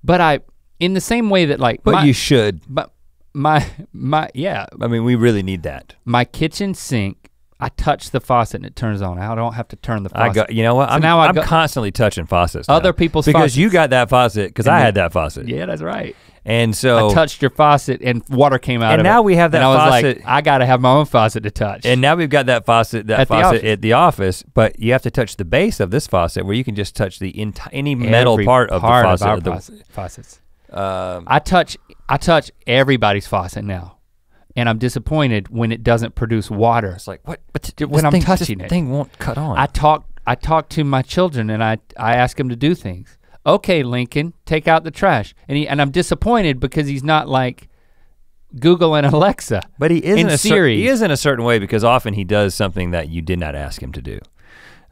Speaker 1: but in the same way that like.
Speaker 2: But you should.
Speaker 1: But yeah.
Speaker 2: I mean, we really need that.
Speaker 1: My kitchen sink. I touch the faucet and it turns on. I don't have to turn the faucet.
Speaker 2: You know what? So I'm constantly touching faucets now.
Speaker 1: Other people's
Speaker 2: because
Speaker 1: faucets.
Speaker 2: You got that faucet because I had that faucet.
Speaker 1: Yeah, that's right.
Speaker 2: And so
Speaker 1: I touched your faucet and water came out of it.
Speaker 2: And now we have that faucet.
Speaker 1: Like, I gotta have my own faucet to touch.
Speaker 2: And now we've got that faucet at the office, but you have to touch the base of this faucet where you can just touch any metal part of the faucet.
Speaker 1: Of faucets. I touch everybody's faucet now. And I'm disappointed when it doesn't produce water.
Speaker 2: It's like, what?
Speaker 1: When I'm touching it.
Speaker 2: This thing won't cut on.
Speaker 1: I talk to my children and I ask them to do things. Okay, Lincoln, take out the trash. And I'm disappointed because he's not like Google and Alexa.
Speaker 2: But he is
Speaker 1: he
Speaker 2: is in a certain way because often he does something that you did not ask him to do.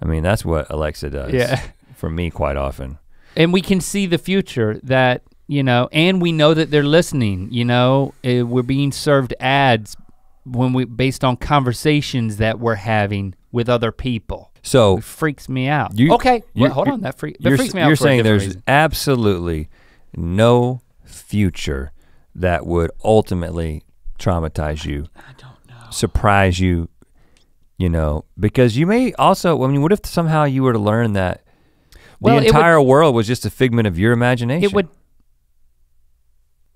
Speaker 2: I mean, that's what Alexa does for me quite often.
Speaker 1: And we can see the future that, and we know that they're listening, we're being served ads based on conversations that we're having with other people.
Speaker 2: So
Speaker 1: it freaks me out. Hold on, that freaks me out.
Speaker 2: You're saying there's
Speaker 1: reason.
Speaker 2: Absolutely no future that would ultimately traumatize you.
Speaker 1: I don't know.
Speaker 2: Surprise you, because you may also, what if somehow you were to learn that the entire world was just a figment of your imagination?
Speaker 1: It would.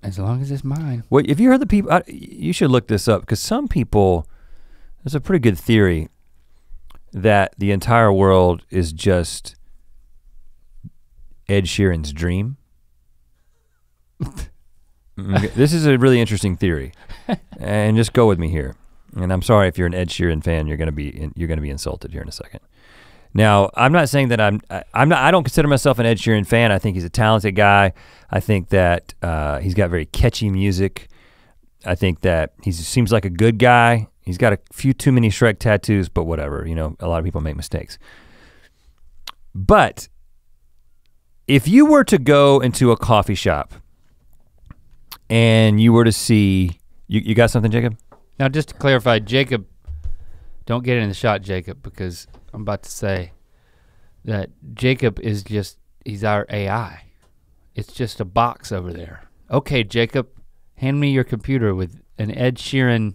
Speaker 1: As long as it's mine.
Speaker 2: Well, if you heard the people, you should look this up because some people, there's a pretty good theory that the entire world is just Ed Sheeran's dream. This is a really interesting theory, and just go with me here. And I'm sorry if you're an Ed Sheeran fan, you're gonna be insulted here in a second. Now, I'm not saying that I don't consider myself an Ed Sheeran fan. I think he's a talented guy. I think that he's got very catchy music. I think that he seems like a good guy. He's got a few too many Shrek tattoos, but whatever, a lot of people make mistakes. But if you were to go into a coffee shop and you were to see, you got something, Jacob?
Speaker 1: Now just to clarify, Jacob, don't get in the shot, Jacob, because I'm about to say that Jacob is just, he's our AI. It's just a box over there. Okay, Jacob, hand me your computer with an Ed Sheeran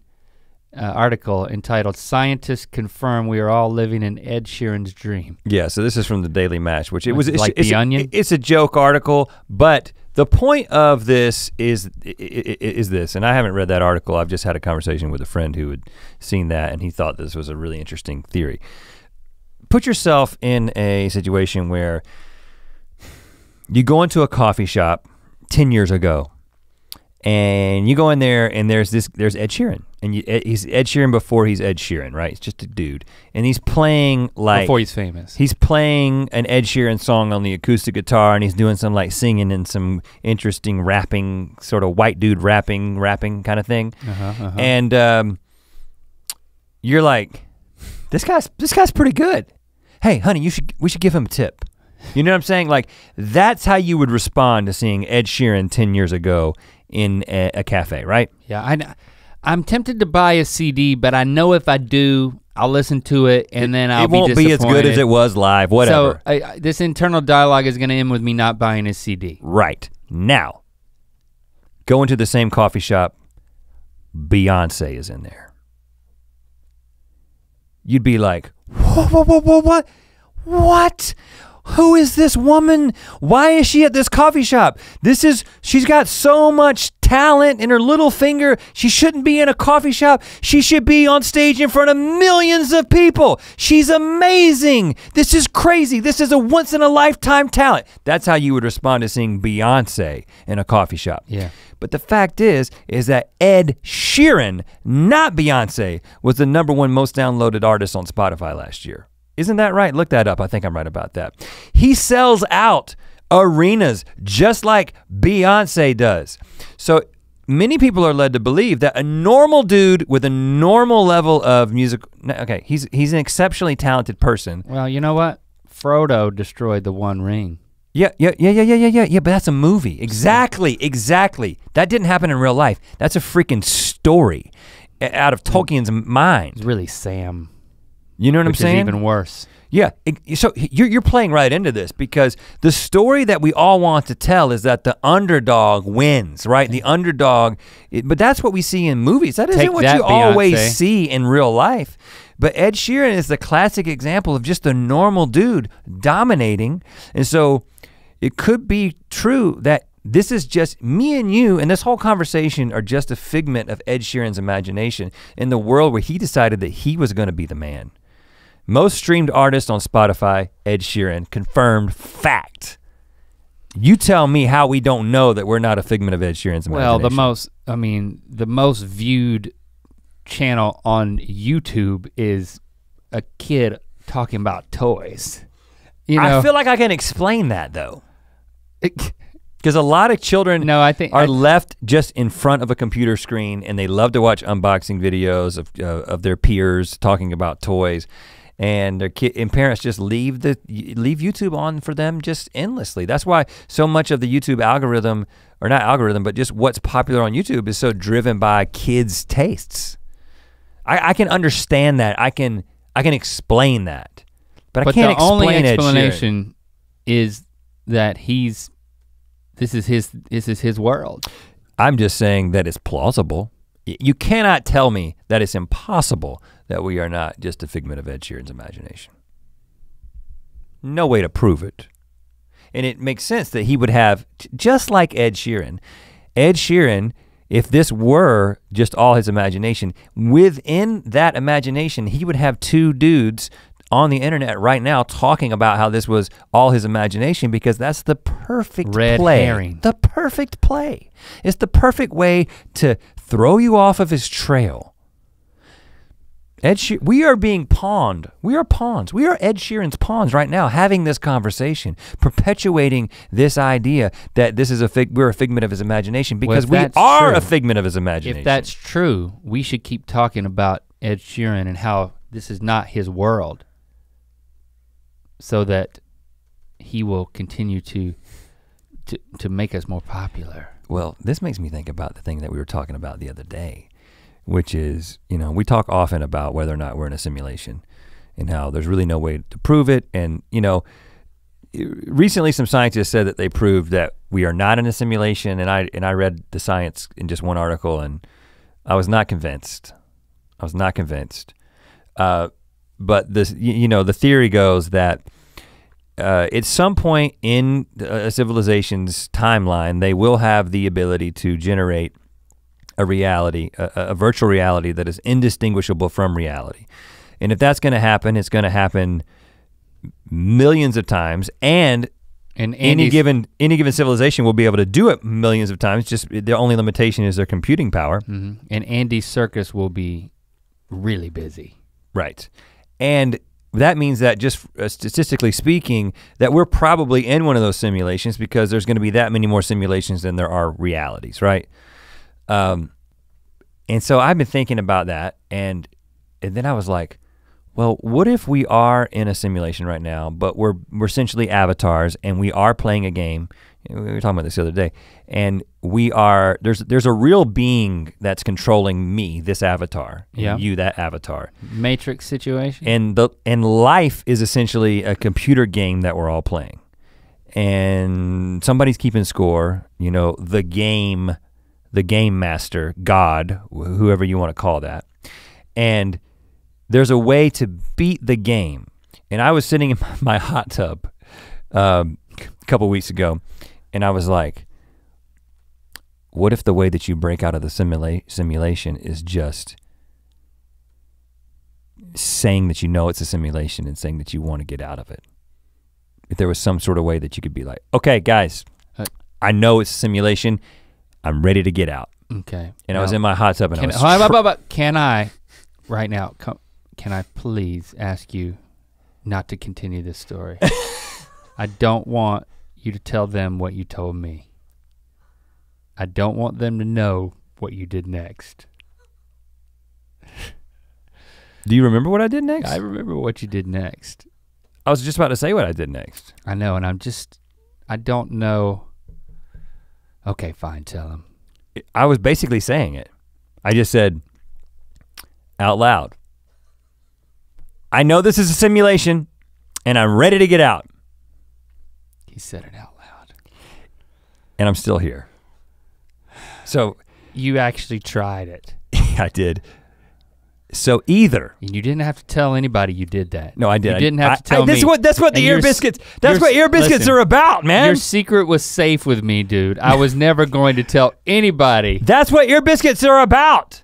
Speaker 1: article entitled "Scientists Confirm We Are All Living in Ed Sheeran's Dream."
Speaker 2: Yeah, so this is from the Daily Match, which it's
Speaker 1: The Onion?
Speaker 2: It's a joke article, but the point of this is this, and I haven't read that article. I've just had a conversation with a friend who had seen that, and he thought this was a really interesting theory. Put yourself in a situation where you go into a coffee shop 10 years ago, and you go in there and there's Ed Sheeran, and he's Ed Sheeran before he's Ed Sheeran, right? He's just a dude, and he's playing like
Speaker 1: before he's famous.
Speaker 2: He's playing an Ed Sheeran song on the acoustic guitar, and he's doing some like singing and some interesting rapping, sort of white dude rapping kind of thing. And you're like, this guy's pretty good. Hey, honey, we should give him a tip. You know what I'm saying? Like, that's how you would respond to seeing Ed Sheeran 10 years ago in a cafe, right?
Speaker 1: Yeah, I'm tempted to buy a CD, but I know if I do, I'll listen to it and then I'll be disappointed.
Speaker 2: It won't be as good as it was live, whatever.
Speaker 1: So this internal dialogue is gonna end with me not buying a CD.
Speaker 2: Right. Now, go into the same coffee shop, Beyonce is in there. You'd be like, what? What? Who is this woman? Why is she at this coffee shop? She's got so much talent in her little finger. She shouldn't be in a coffee shop. She should be on stage in front of millions of people. She's amazing. This is crazy. This is a once in a lifetime talent. That's how you would respond to seeing Beyonce in a coffee shop.
Speaker 1: Yeah.
Speaker 2: But the fact is that Ed Sheeran, not Beyonce, was the #1 most downloaded artist on Spotify last year. Isn't that right? Look that up, I think I'm right about that. He sells out arenas just like Beyonce does. So many people are led to believe that a normal dude with a normal level of music, okay, he's an exceptionally talented person.
Speaker 1: Well, you know what? Frodo destroyed the One Ring.
Speaker 2: Yeah, but that's a movie. Exactly. That didn't happen in real life. That's a freaking story out of Tolkien's mind.
Speaker 1: It's really Sam.
Speaker 2: You know what I'm saying?
Speaker 1: Which is even worse.
Speaker 2: Yeah, so you're playing right into this because the story that we all want to tell is that the underdog wins, right? The underdog, but that's what we see in movies. That isn't what you always see in real life. But Ed Sheeran is the classic example of just a normal dude dominating. And so it could be true that this is just me and you, and this whole conversation are just a figment of Ed Sheeran's imagination in the world where he decided that he was gonna be the man. Most streamed artist on Spotify, Ed Sheeran, confirmed fact. You tell me how we don't know that we're not a figment of Ed Sheeran's imagination.
Speaker 1: Well, the most viewed channel on YouTube is a kid talking about toys. You know?
Speaker 2: I feel like I can explain that though. Because a lot of children are left just in front of a computer screen and they love to watch unboxing videos of their peers talking about toys. And and parents just leave YouTube on for them just endlessly. That's why so much of the YouTube algorithm, or not algorithm, but just what's popular on YouTube is so driven by kids' tastes. I can understand that. I can explain that, but I can't explain it.
Speaker 1: The only explanation is that this is his world.
Speaker 2: I'm just saying that it's plausible. You cannot tell me that it's impossible that we are not just a figment of Ed Sheeran's imagination. No way to prove it. And it makes sense that he would have, just like Ed Sheeran, if this were just all his imagination, within that imagination, he would have two dudes on the internet right now talking about how this was all his imagination because that's the perfect
Speaker 1: red
Speaker 2: play.
Speaker 1: Herring.
Speaker 2: The perfect play. It's the perfect way to throw you off of his trail. We are being pawned. We are pawns. We are Ed Sheeran's pawns right now, having this conversation, perpetuating this idea that this is we're a figment of his imagination because we are a figment of his imagination.
Speaker 1: If that's true, we should keep talking about Ed Sheeran and how this is not his world, so that he will continue to make us more popular.
Speaker 2: Well, this makes me think about the thing that we were talking about the other day, which is, we talk often about whether or not we're in a simulation and how there's really no way to prove it. And, recently some scientists said that they proved that we are not in a simulation, and I read the science in just one article and I was not convinced. But this, the theory goes that at some point in a civilization's timeline, they will have the ability to generate a reality, a virtual reality that is indistinguishable from reality. And if that's gonna happen, it's gonna happen millions of times, and any given civilization will be able to do it millions of times. Just the only limitation is their computing power.
Speaker 1: Mm-hmm. And Andy's circus will be really busy.
Speaker 2: Right, and that means that just statistically speaking, that we're probably in one of those simulations because there's gonna be that many more simulations than there are realities, right? And so I've been thinking about that, and then I was like, well, what if we are in a simulation right now, but we're essentially avatars and we are playing a game. We were talking about this the other day, and there's a real being that's controlling me, this avatar, and you, that avatar.
Speaker 1: Matrix situation.
Speaker 2: And life is essentially a computer game that we're all playing. And somebody's keeping score, the game master, God, whoever you want to call that. And there's a way to beat the game. And I was sitting in my hot tub a couple weeks ago, and I was like, what if the way that you break out of the simulation is just saying that it's a simulation and saying that you want to get out of it? If there was some sort of way that you could be like, okay, guys, I know it's a simulation, I'm ready to get out.
Speaker 1: Okay.
Speaker 2: And I was in my hot tub and
Speaker 1: can I, right now, can I please ask you not to continue this story? I don't want you to tell them what you told me. I don't want them to know what you did next.
Speaker 2: Do you remember what I did next?
Speaker 1: I remember what you did next.
Speaker 2: I was just about to say what I did next.
Speaker 1: I know, and I don't know. Okay, fine, tell them.
Speaker 2: I was basically saying it. I just said out loud, I know this is a simulation and I'm ready to get out.
Speaker 1: He said it out loud.
Speaker 2: And I'm still here. So.
Speaker 1: You actually tried it.
Speaker 2: I did. So either.
Speaker 1: And you didn't have to tell anybody you did that.
Speaker 2: No, I did.
Speaker 1: You didn't have to tell me.
Speaker 2: That's what the ear biscuits, that's what ear biscuits are about, man.
Speaker 1: Your secret was safe with me, dude. I was never going to tell anybody.
Speaker 2: That's what ear biscuits are about.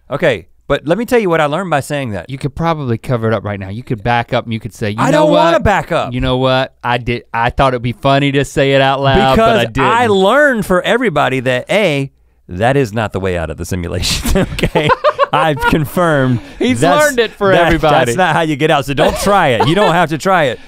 Speaker 2: Okay. But let me tell you what I learned by saying that.
Speaker 1: You could probably cover it up right now. You could back up and you could say,
Speaker 2: I don't want to back up.
Speaker 1: You know what? I thought it'd be funny to say it out loud, but I didn't.
Speaker 2: Because I learned for everybody that that is not the way out of the simulation, okay? I've confirmed.
Speaker 1: He's learned it for everybody.
Speaker 2: That's not how you get out, so don't try it. You don't have to try it.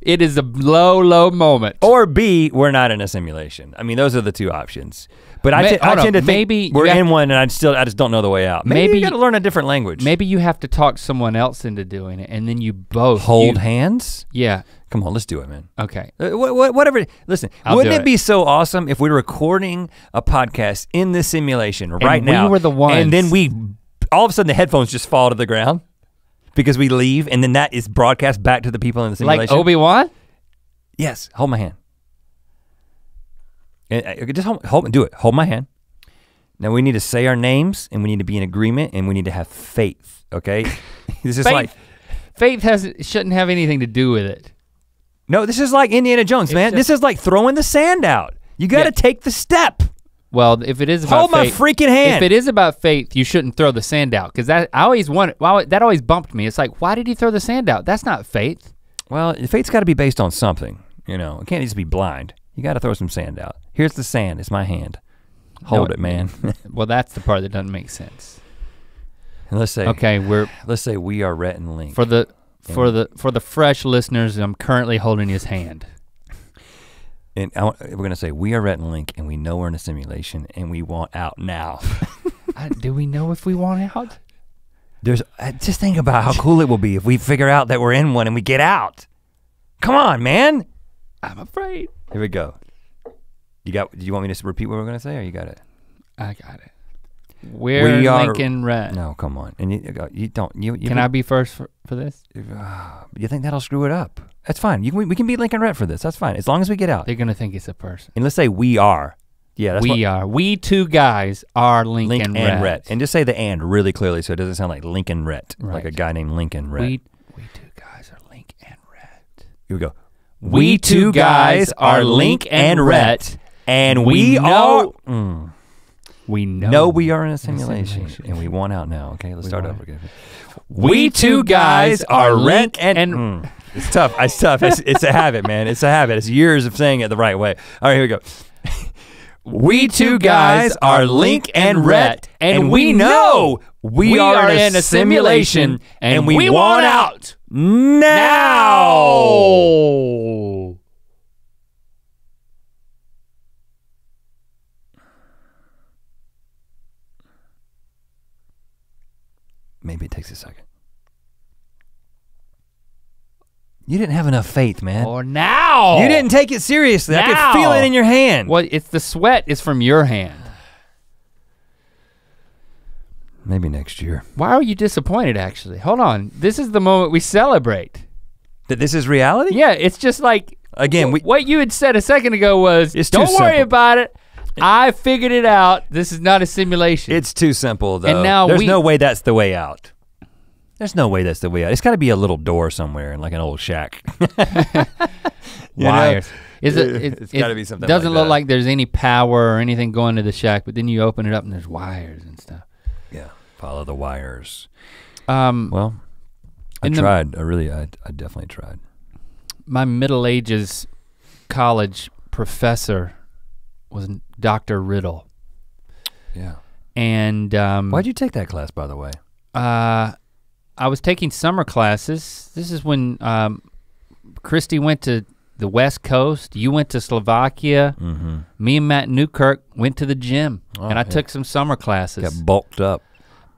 Speaker 1: It is a low, low moment.
Speaker 2: Or B, we're not in a simulation. I mean, those are the two options. But I tend to think we're in one and I just don't know the way out. Maybe you gotta learn a different language.
Speaker 1: Maybe you have to talk someone else into doing it and then you both.
Speaker 2: Hold hands?
Speaker 1: Yeah.
Speaker 2: Come on, let's do it, man.
Speaker 1: Okay.
Speaker 2: Whatever, listen, wouldn't it be so awesome if we were recording a podcast in this simulation right now?
Speaker 1: We were the ones.
Speaker 2: And then all of a sudden the headphones just fall to the ground because we leave and then that is broadcast back to the people in the simulation.
Speaker 1: Like Obi-Wan?
Speaker 2: Yes, hold my hand. And just do it, hold my hand. Now we need to say our names and we need to be in agreement and we need to have faith, okay? This is
Speaker 1: faith shouldn't have anything to do with it.
Speaker 2: No, this is like Indiana Jones, man. This is like throwing the sand out. You gotta take the step.
Speaker 1: Well, if it is about
Speaker 2: hold
Speaker 1: faith,
Speaker 2: my freaking hand.
Speaker 1: If it is about faith, you shouldn't throw the sand out because that always bumped me. It's like, why did he throw the sand out? That's not faith.
Speaker 2: Well, faith's gotta be based on something, It can't just be blind. You gotta throw some sand out. Here's the sand, it's my hand. Hold it, man.
Speaker 1: Well, that's the part that doesn't make sense.
Speaker 2: And let's say we are Rhett and Link.
Speaker 1: For the fresh listeners, I'm currently holding his hand.
Speaker 2: And we're gonna say we are Rhett and Link and we know we're in a simulation and we want out now.
Speaker 1: Do we know if we want out?
Speaker 2: Just think about how cool it will be if we figure out that we're in one and we get out. Come on, man.
Speaker 1: I'm afraid.
Speaker 2: Here we go. Do you want me to repeat what we're gonna say, or you got it?
Speaker 1: I got it. We are Lincoln Red.
Speaker 2: No, come on. And you don't.
Speaker 1: Can I be first for this?
Speaker 2: You think that'll screw it up? That's fine. We can be Lincoln Red for this. That's fine. As long as we get out.
Speaker 1: They're gonna think it's a person.
Speaker 2: And let's say we are. Yeah, that's
Speaker 1: we are. We two guys are Lincoln Red.
Speaker 2: And just say the and really clearly so it doesn't sound like Lincoln Red, like a guy named Lincoln Red.
Speaker 1: We two guys are Link and Red.
Speaker 2: Here we go.
Speaker 1: We two guys are Link and Red, and we know. We know.
Speaker 2: No, we are in a simulation, and we want out now. Okay, let's start over again.
Speaker 1: We two guys are Link and.
Speaker 2: It's tough. It's tough. It's a habit, man. It's a habit. It's years of saying it the right way. All right, here we go.
Speaker 1: We two guys are Link and Red, and we know we are in a simulation, and we want out now.
Speaker 2: Maybe it takes a second. You didn't have enough faith, man.
Speaker 1: Or now.
Speaker 2: You didn't take it seriously.
Speaker 1: Now.
Speaker 2: I could feel it in your hand.
Speaker 1: Well, it's the sweat is from your hand.
Speaker 2: Maybe next year.
Speaker 1: Why are you disappointed, actually? Hold on. This is the moment we celebrate.
Speaker 2: That this is reality?
Speaker 1: Yeah, it's just like,
Speaker 2: again,
Speaker 1: what you had said a second ago was, don't worry about it. I figured it out. This is not a simulation.
Speaker 2: It's too simple, though.
Speaker 1: And now
Speaker 2: there's no way that's the way out. There's no way that's the way out. It's gotta be a little door somewhere in like an old shack.
Speaker 1: Wires. It's
Speaker 2: gotta be something
Speaker 1: doesn't
Speaker 2: like
Speaker 1: look
Speaker 2: that.
Speaker 1: like there's any power or anything going to the shack, but then you open it up and there's wires and stuff.
Speaker 2: Yeah, follow the wires.
Speaker 1: Well,
Speaker 2: I tried. I definitely tried.
Speaker 1: My Middle Ages college professor was Dr. Riddle.
Speaker 2: Yeah.
Speaker 1: And
Speaker 2: why'd you take that class, by the way?
Speaker 1: I was taking summer classes. This is when Christy went to the West Coast. You went to Slovakia.
Speaker 2: Mm-hmm.
Speaker 1: Me and Matt Newkirk went to the gym, and I took some summer classes.
Speaker 2: Got bulked up.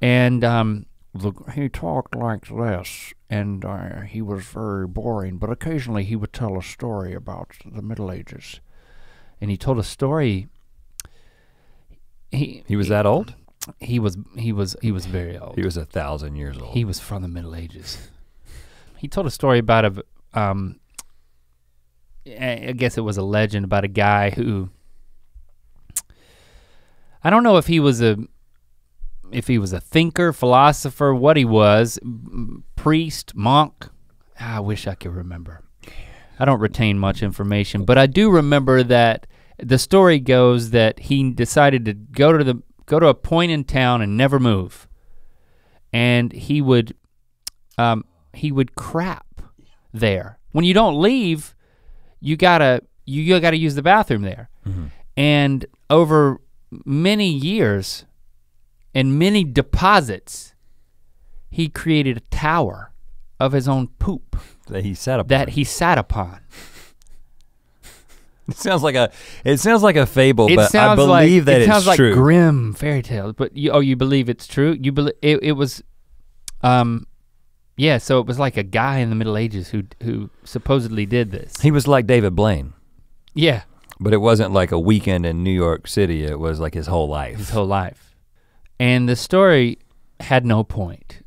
Speaker 1: And he talked like this, and he was very boring, but occasionally he would tell a story about the Middle Ages. And he told a story.
Speaker 2: He was that old?
Speaker 1: He was very old.
Speaker 2: He was 1,000 years old.
Speaker 1: He was from the Middle Ages. He told a story about I guess it was a legend about a guy who, I don't know if he was a thinker, philosopher, what he was, priest, monk. I wish I could remember. I don't retain much information, but I do remember that the story goes that he decided to go to a point in town and never move. And he would crap there. When you don't leave, you gotta use the bathroom there. Mm-hmm. And over many years and many deposits, he created a tower of his own poop.
Speaker 2: That he sat upon. It sounds like a fable, but I believe that it's true.
Speaker 1: It sounds like grim fairy tale, but you believe it's true? You believe it was, yeah. So it was like a guy in the Middle Ages who supposedly did this.
Speaker 2: He was like David Blaine.
Speaker 1: Yeah.
Speaker 2: But it wasn't like a weekend in New York City. It was like his whole life.
Speaker 1: His whole life, and the story had no point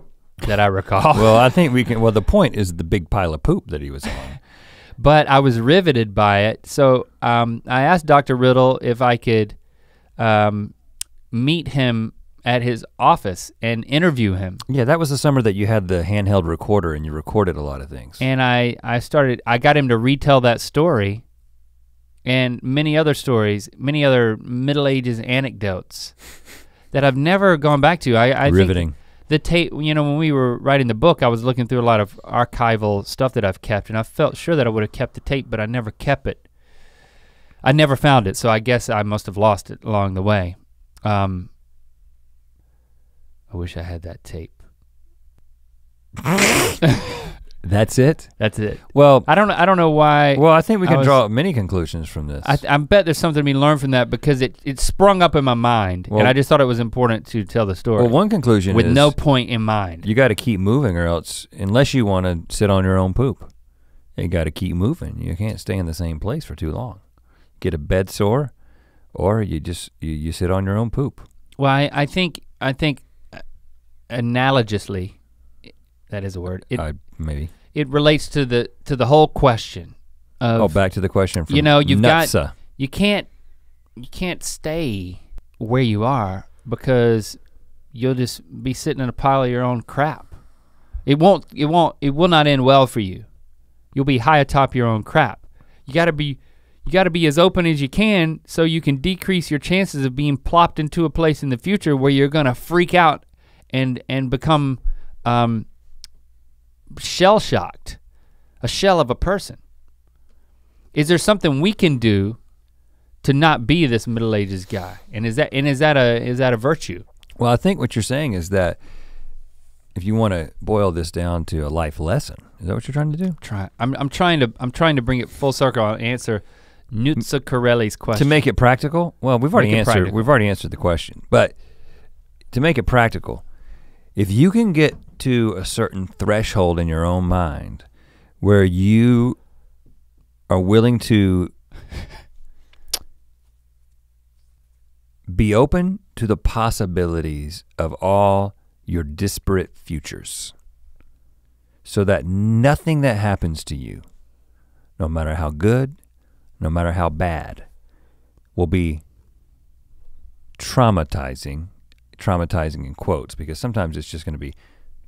Speaker 1: that I recall.
Speaker 2: Well, I think we can. Well, the point is the big pile of poop that he was on.
Speaker 1: But I was riveted by it. So I asked Dr. Riddle if I could meet him at his office and interview him.
Speaker 2: Yeah, that was the summer that you had the handheld recorder and you recorded a lot of things.
Speaker 1: And I got him to retell that story and many other stories, many other Middle Ages anecdotes that I've never gone back to. I
Speaker 2: Riveting.
Speaker 1: Think the tape, when we were writing the book, I was looking through a lot of archival stuff that I've kept, and I felt sure that I would have kept the tape, but I never kept it. I never found it, so I guess I must have lost it along the way. I wish I had that tape.
Speaker 2: That's it?
Speaker 1: That's it.
Speaker 2: Well,
Speaker 1: I don't know why.
Speaker 2: Well, I think we can draw many conclusions from this.
Speaker 1: I bet there's something to be learned from that because it sprung up in my mind, and I just thought it was important to tell the story.
Speaker 2: Well, one conclusion
Speaker 1: with
Speaker 2: is
Speaker 1: no point in mind.
Speaker 2: You got to keep moving, or else, unless you want to sit on your own poop, You gotta keep moving. You can't stay in the same place for too long. Get a bed sore, or you just, you sit on your own poop.
Speaker 1: Well, I think analogously, that is a word.
Speaker 2: Maybe.
Speaker 1: It relates to the whole question of,
Speaker 2: back to the question from
Speaker 1: you've
Speaker 2: Nutsa.
Speaker 1: got, you can't stay where you are because you'll just be sitting in a pile of your own crap. It will not end well for you. You'll be high atop your own crap. You gotta be as open as you can so you can decrease your chances of being plopped into a place in the future where you're gonna freak out and become shell-shocked, a shell of a person. Is there something we can do to not be this Middle Ages guy? And is that a virtue?
Speaker 2: Well, I think what you're saying is that if you want to boil this down to a life lesson, is that what you're trying to do?
Speaker 1: I'm trying to bring it full circle and answer Nutsa Corelli's question.
Speaker 2: To make it practical? Well, we've already answered the question. But to make it practical, if you can get to a certain threshold in your own mind where you are willing to be open to the possibilities of all your disparate futures, so that nothing that happens to you, no matter how good, no matter how bad, will be traumatizing in quotes, because sometimes it's just gonna be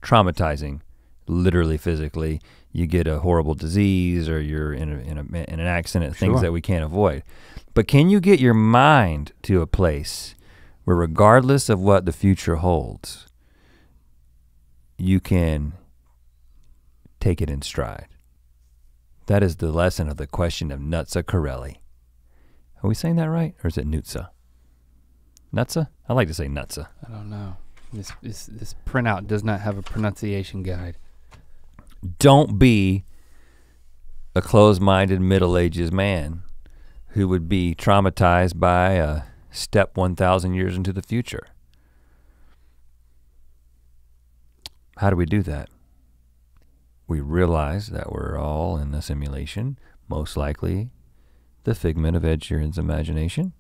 Speaker 2: traumatizing, literally, physically. You get a horrible disease or you're in an accident, things that we can't avoid. But can you get your mind to a place where regardless of what the future holds, you can take it in stride? That is the lesson of the question of Nutsa Corelli. Are we saying that right, or is it Nutsa? Nutsa? I like to say Nutsa.
Speaker 1: I don't know. This printout does not have a pronunciation guide.
Speaker 2: Don't be a closed-minded Middle Ages man who would be traumatized by a step 1,000 years into the future. How do we do that? We realize that we're all in a simulation, most likely the figment of Ed Sheeran's imagination.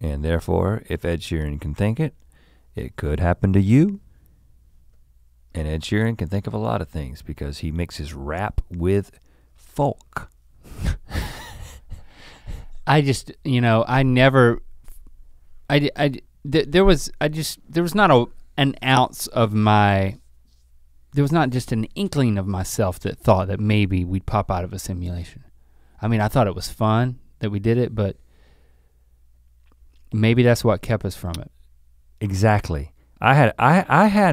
Speaker 2: And therefore, if Ed Sheeran can think it, it could happen to you. And Ed Sheeran can think of a lot of things because he mixes rap with folk.
Speaker 1: I just, there was not an ounce of there was not just an inkling of myself that thought that maybe we'd pop out of a simulation. I mean, I thought it was fun that we did it, but maybe that's what kept us from it.
Speaker 2: Exactly. I had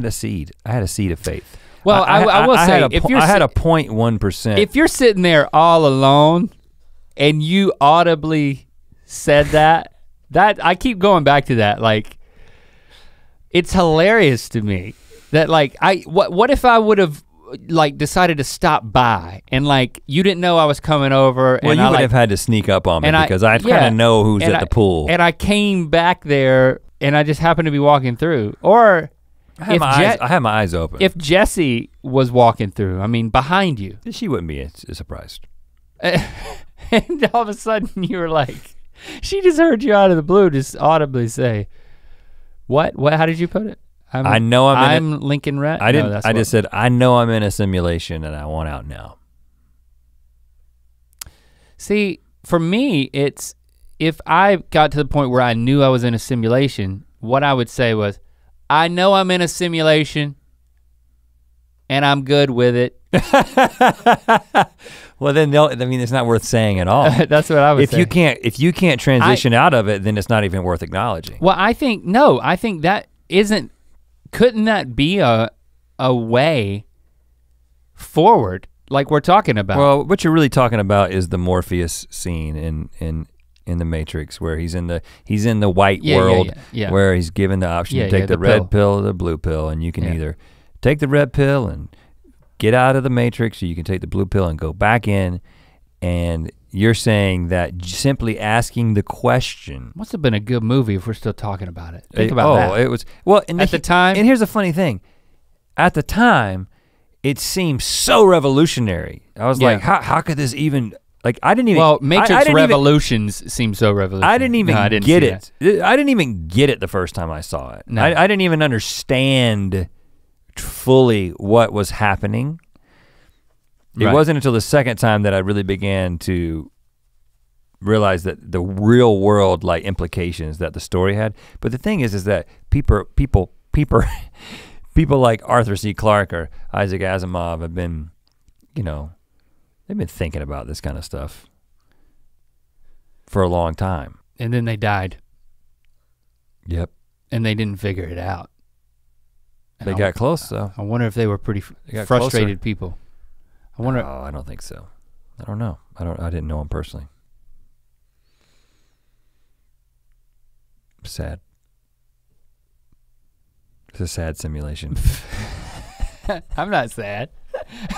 Speaker 2: a seed. I had a seed of faith.
Speaker 1: Well, I will say,
Speaker 2: I had a 0.1%.
Speaker 1: If you're sitting there all alone and you audibly said that I keep going back to that. Like, it's hilarious to me that what if I would have decided to stop by and you didn't know I was coming over.
Speaker 2: Well,
Speaker 1: and
Speaker 2: you would have had to sneak up on me because I kind of know who's at the pool.
Speaker 1: And I came back there and I just happened to be walking through. Or
Speaker 2: I had my eyes open.
Speaker 1: If Jessie was walking through, I mean, behind you.
Speaker 2: She wouldn't be surprised.
Speaker 1: And all of a sudden you were like, she just heard you out of the blue just audibly say, what, how did you put it? I'm Lincoln Rat?
Speaker 2: I just said, I know I'm in a simulation and I want out now.
Speaker 1: See, for me, it's, if I got to the point where I knew I was in a simulation, what I would say was, I know I'm in a simulation and I'm good with it.
Speaker 2: Well, then it's not worth saying at all.
Speaker 1: That's what I would say.
Speaker 2: If you can't transition out of it, then it's not even worth acknowledging.
Speaker 1: Well, I think that couldn't that be a way forward like we're talking about?
Speaker 2: Well, what you're really talking about is the Morpheus scene in the Matrix, where he's in the white world, where he's given the option to take the red pill or the blue pill, and you can either take the red pill and get out of the Matrix, or you can take the blue pill and go back in. And you're saying that simply asking the question
Speaker 1: must have been a good movie if we're still talking about it. Think about that.
Speaker 2: It was, well,
Speaker 1: at the time.
Speaker 2: And here's the funny thing. At the time, it seemed so revolutionary. I was like, how could this even, like I didn't even.
Speaker 1: Well, Matrix Revolutions seem so revolutionary.
Speaker 2: I didn't even get it. I didn't even get it the first time I saw it.
Speaker 1: No.
Speaker 2: I didn't even understand fully what was happening. It wasn't until the second time that I really began to realize that the real world like implications that the story had. But the thing is that people like Arthur C. Clarke or Isaac Asimov have been, they've been thinking about this kind of stuff for a long time.
Speaker 1: And then they died.
Speaker 2: Yep.
Speaker 1: And they didn't figure it out.
Speaker 2: They got close though.
Speaker 1: I wonder if they were pretty frustrated people. I wonder.
Speaker 2: Oh, I don't think so. I don't know. I didn't know him personally. Sad. It's a sad simulation.
Speaker 1: I'm not sad.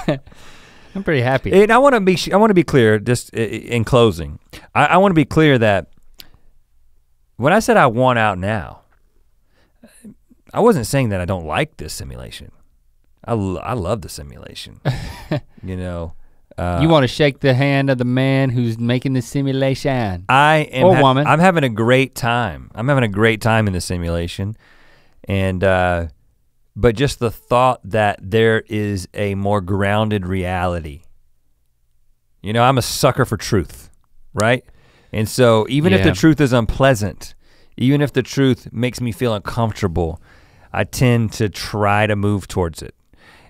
Speaker 1: I'm pretty happy.
Speaker 2: And I want to be clear, just in closing. I want to be clear that when I said I want out now, I wasn't saying that I don't like this simulation. I love the simulation. You
Speaker 1: want to shake the hand of the man who's making the simulation.
Speaker 2: Woman. I'm having a great time. I'm having a great time in the simulation. And but just the thought that there is a more grounded reality. I'm a sucker for truth, right? And so even if the truth is unpleasant, even if the truth makes me feel uncomfortable, I tend to try to move towards it.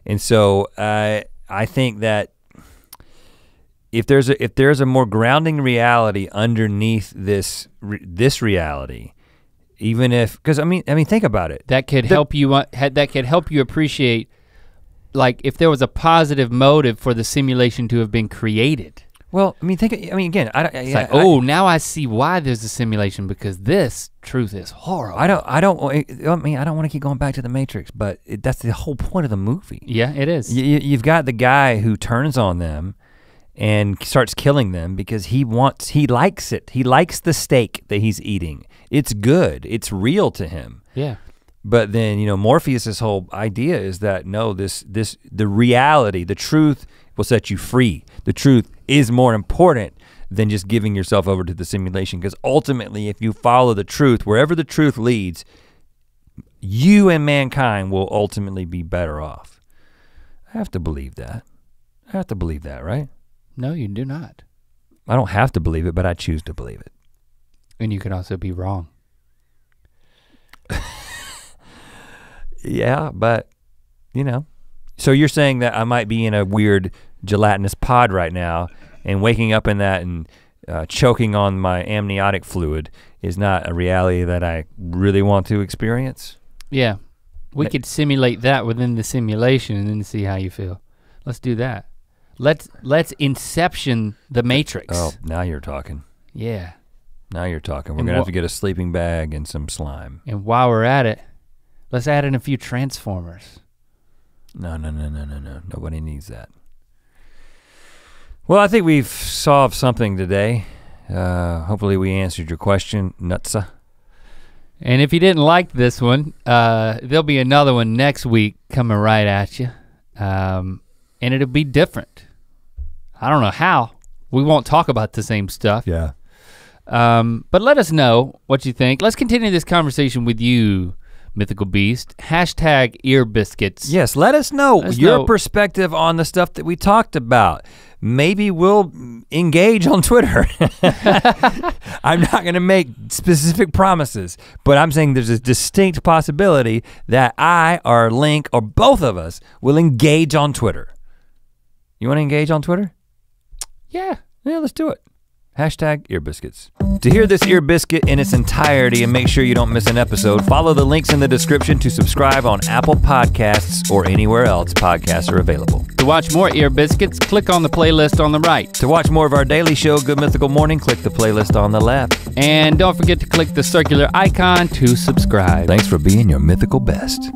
Speaker 2: And so I think that if there's a more grounding reality underneath this reality, even if, because I mean, think about it.
Speaker 1: That could help you. That could help you appreciate, like, if there was a positive motive for the simulation to have been created.
Speaker 2: Well, again,
Speaker 1: now I see why there's a simulation, because this truth is horrible.
Speaker 2: I don't want to keep going back to the Matrix, but that's the whole point of the movie.
Speaker 1: Yeah, it is.
Speaker 2: You've got the guy who turns on them and starts killing them because he likes it. He likes the steak that he's eating. It's good, it's real to him.
Speaker 1: Yeah.
Speaker 2: But then, Morpheus's whole idea is that no, the reality, the truth will set you free. The truth is more important than just giving yourself over to the simulation, because ultimately if you follow the truth, wherever the truth leads, you and mankind will ultimately be better off. I have to believe that. Right?
Speaker 1: No, you do not.
Speaker 2: I don't have to believe it, but I choose to believe it.
Speaker 1: And you can also be wrong.
Speaker 2: Yeah, but so you're saying that I might be in a weird gelatinous pod right now and waking up in that and choking on my amniotic fluid is not a reality that I really want to experience?
Speaker 1: Yeah, we could simulate that within the simulation and then see how you feel. Let's do that. Let's inception the Matrix.
Speaker 2: Oh, now you're talking.
Speaker 1: Yeah.
Speaker 2: Now you're talking. We're gonna have to get a sleeping bag and some slime.
Speaker 1: And while we're at it, let's add in a few Transformers.
Speaker 2: No. Nobody needs that. Well, I think we've solved something today. Hopefully we answered your question, Nutsa.
Speaker 1: And if you didn't like this one, there'll be another one next week coming right at you. And it'll be different. I don't know how. We won't talk about the same stuff.
Speaker 2: Yeah.
Speaker 1: But let us know what you think. Let's continue this conversation with you, Mythical Beast. Hashtag ear biscuits.
Speaker 2: Yes, let us know your perspective on the stuff that we talked about. Maybe we'll engage on Twitter. I'm not gonna make specific promises, but I'm saying there's a distinct possibility that I or Link or both of us will engage on Twitter. You wanna engage on Twitter?
Speaker 1: Yeah,
Speaker 2: let's do it. Hashtag ear biscuits. To hear this ear biscuit in its entirety and make sure you don't miss an episode, follow the links in the description to subscribe on Apple Podcasts or anywhere else podcasts are available.
Speaker 1: To watch more ear biscuits, click on the playlist on the right.
Speaker 2: To watch more of our daily show, Good Mythical Morning, click the playlist on the left.
Speaker 1: And don't forget to click the circular icon to subscribe.
Speaker 2: Thanks for being your mythical best.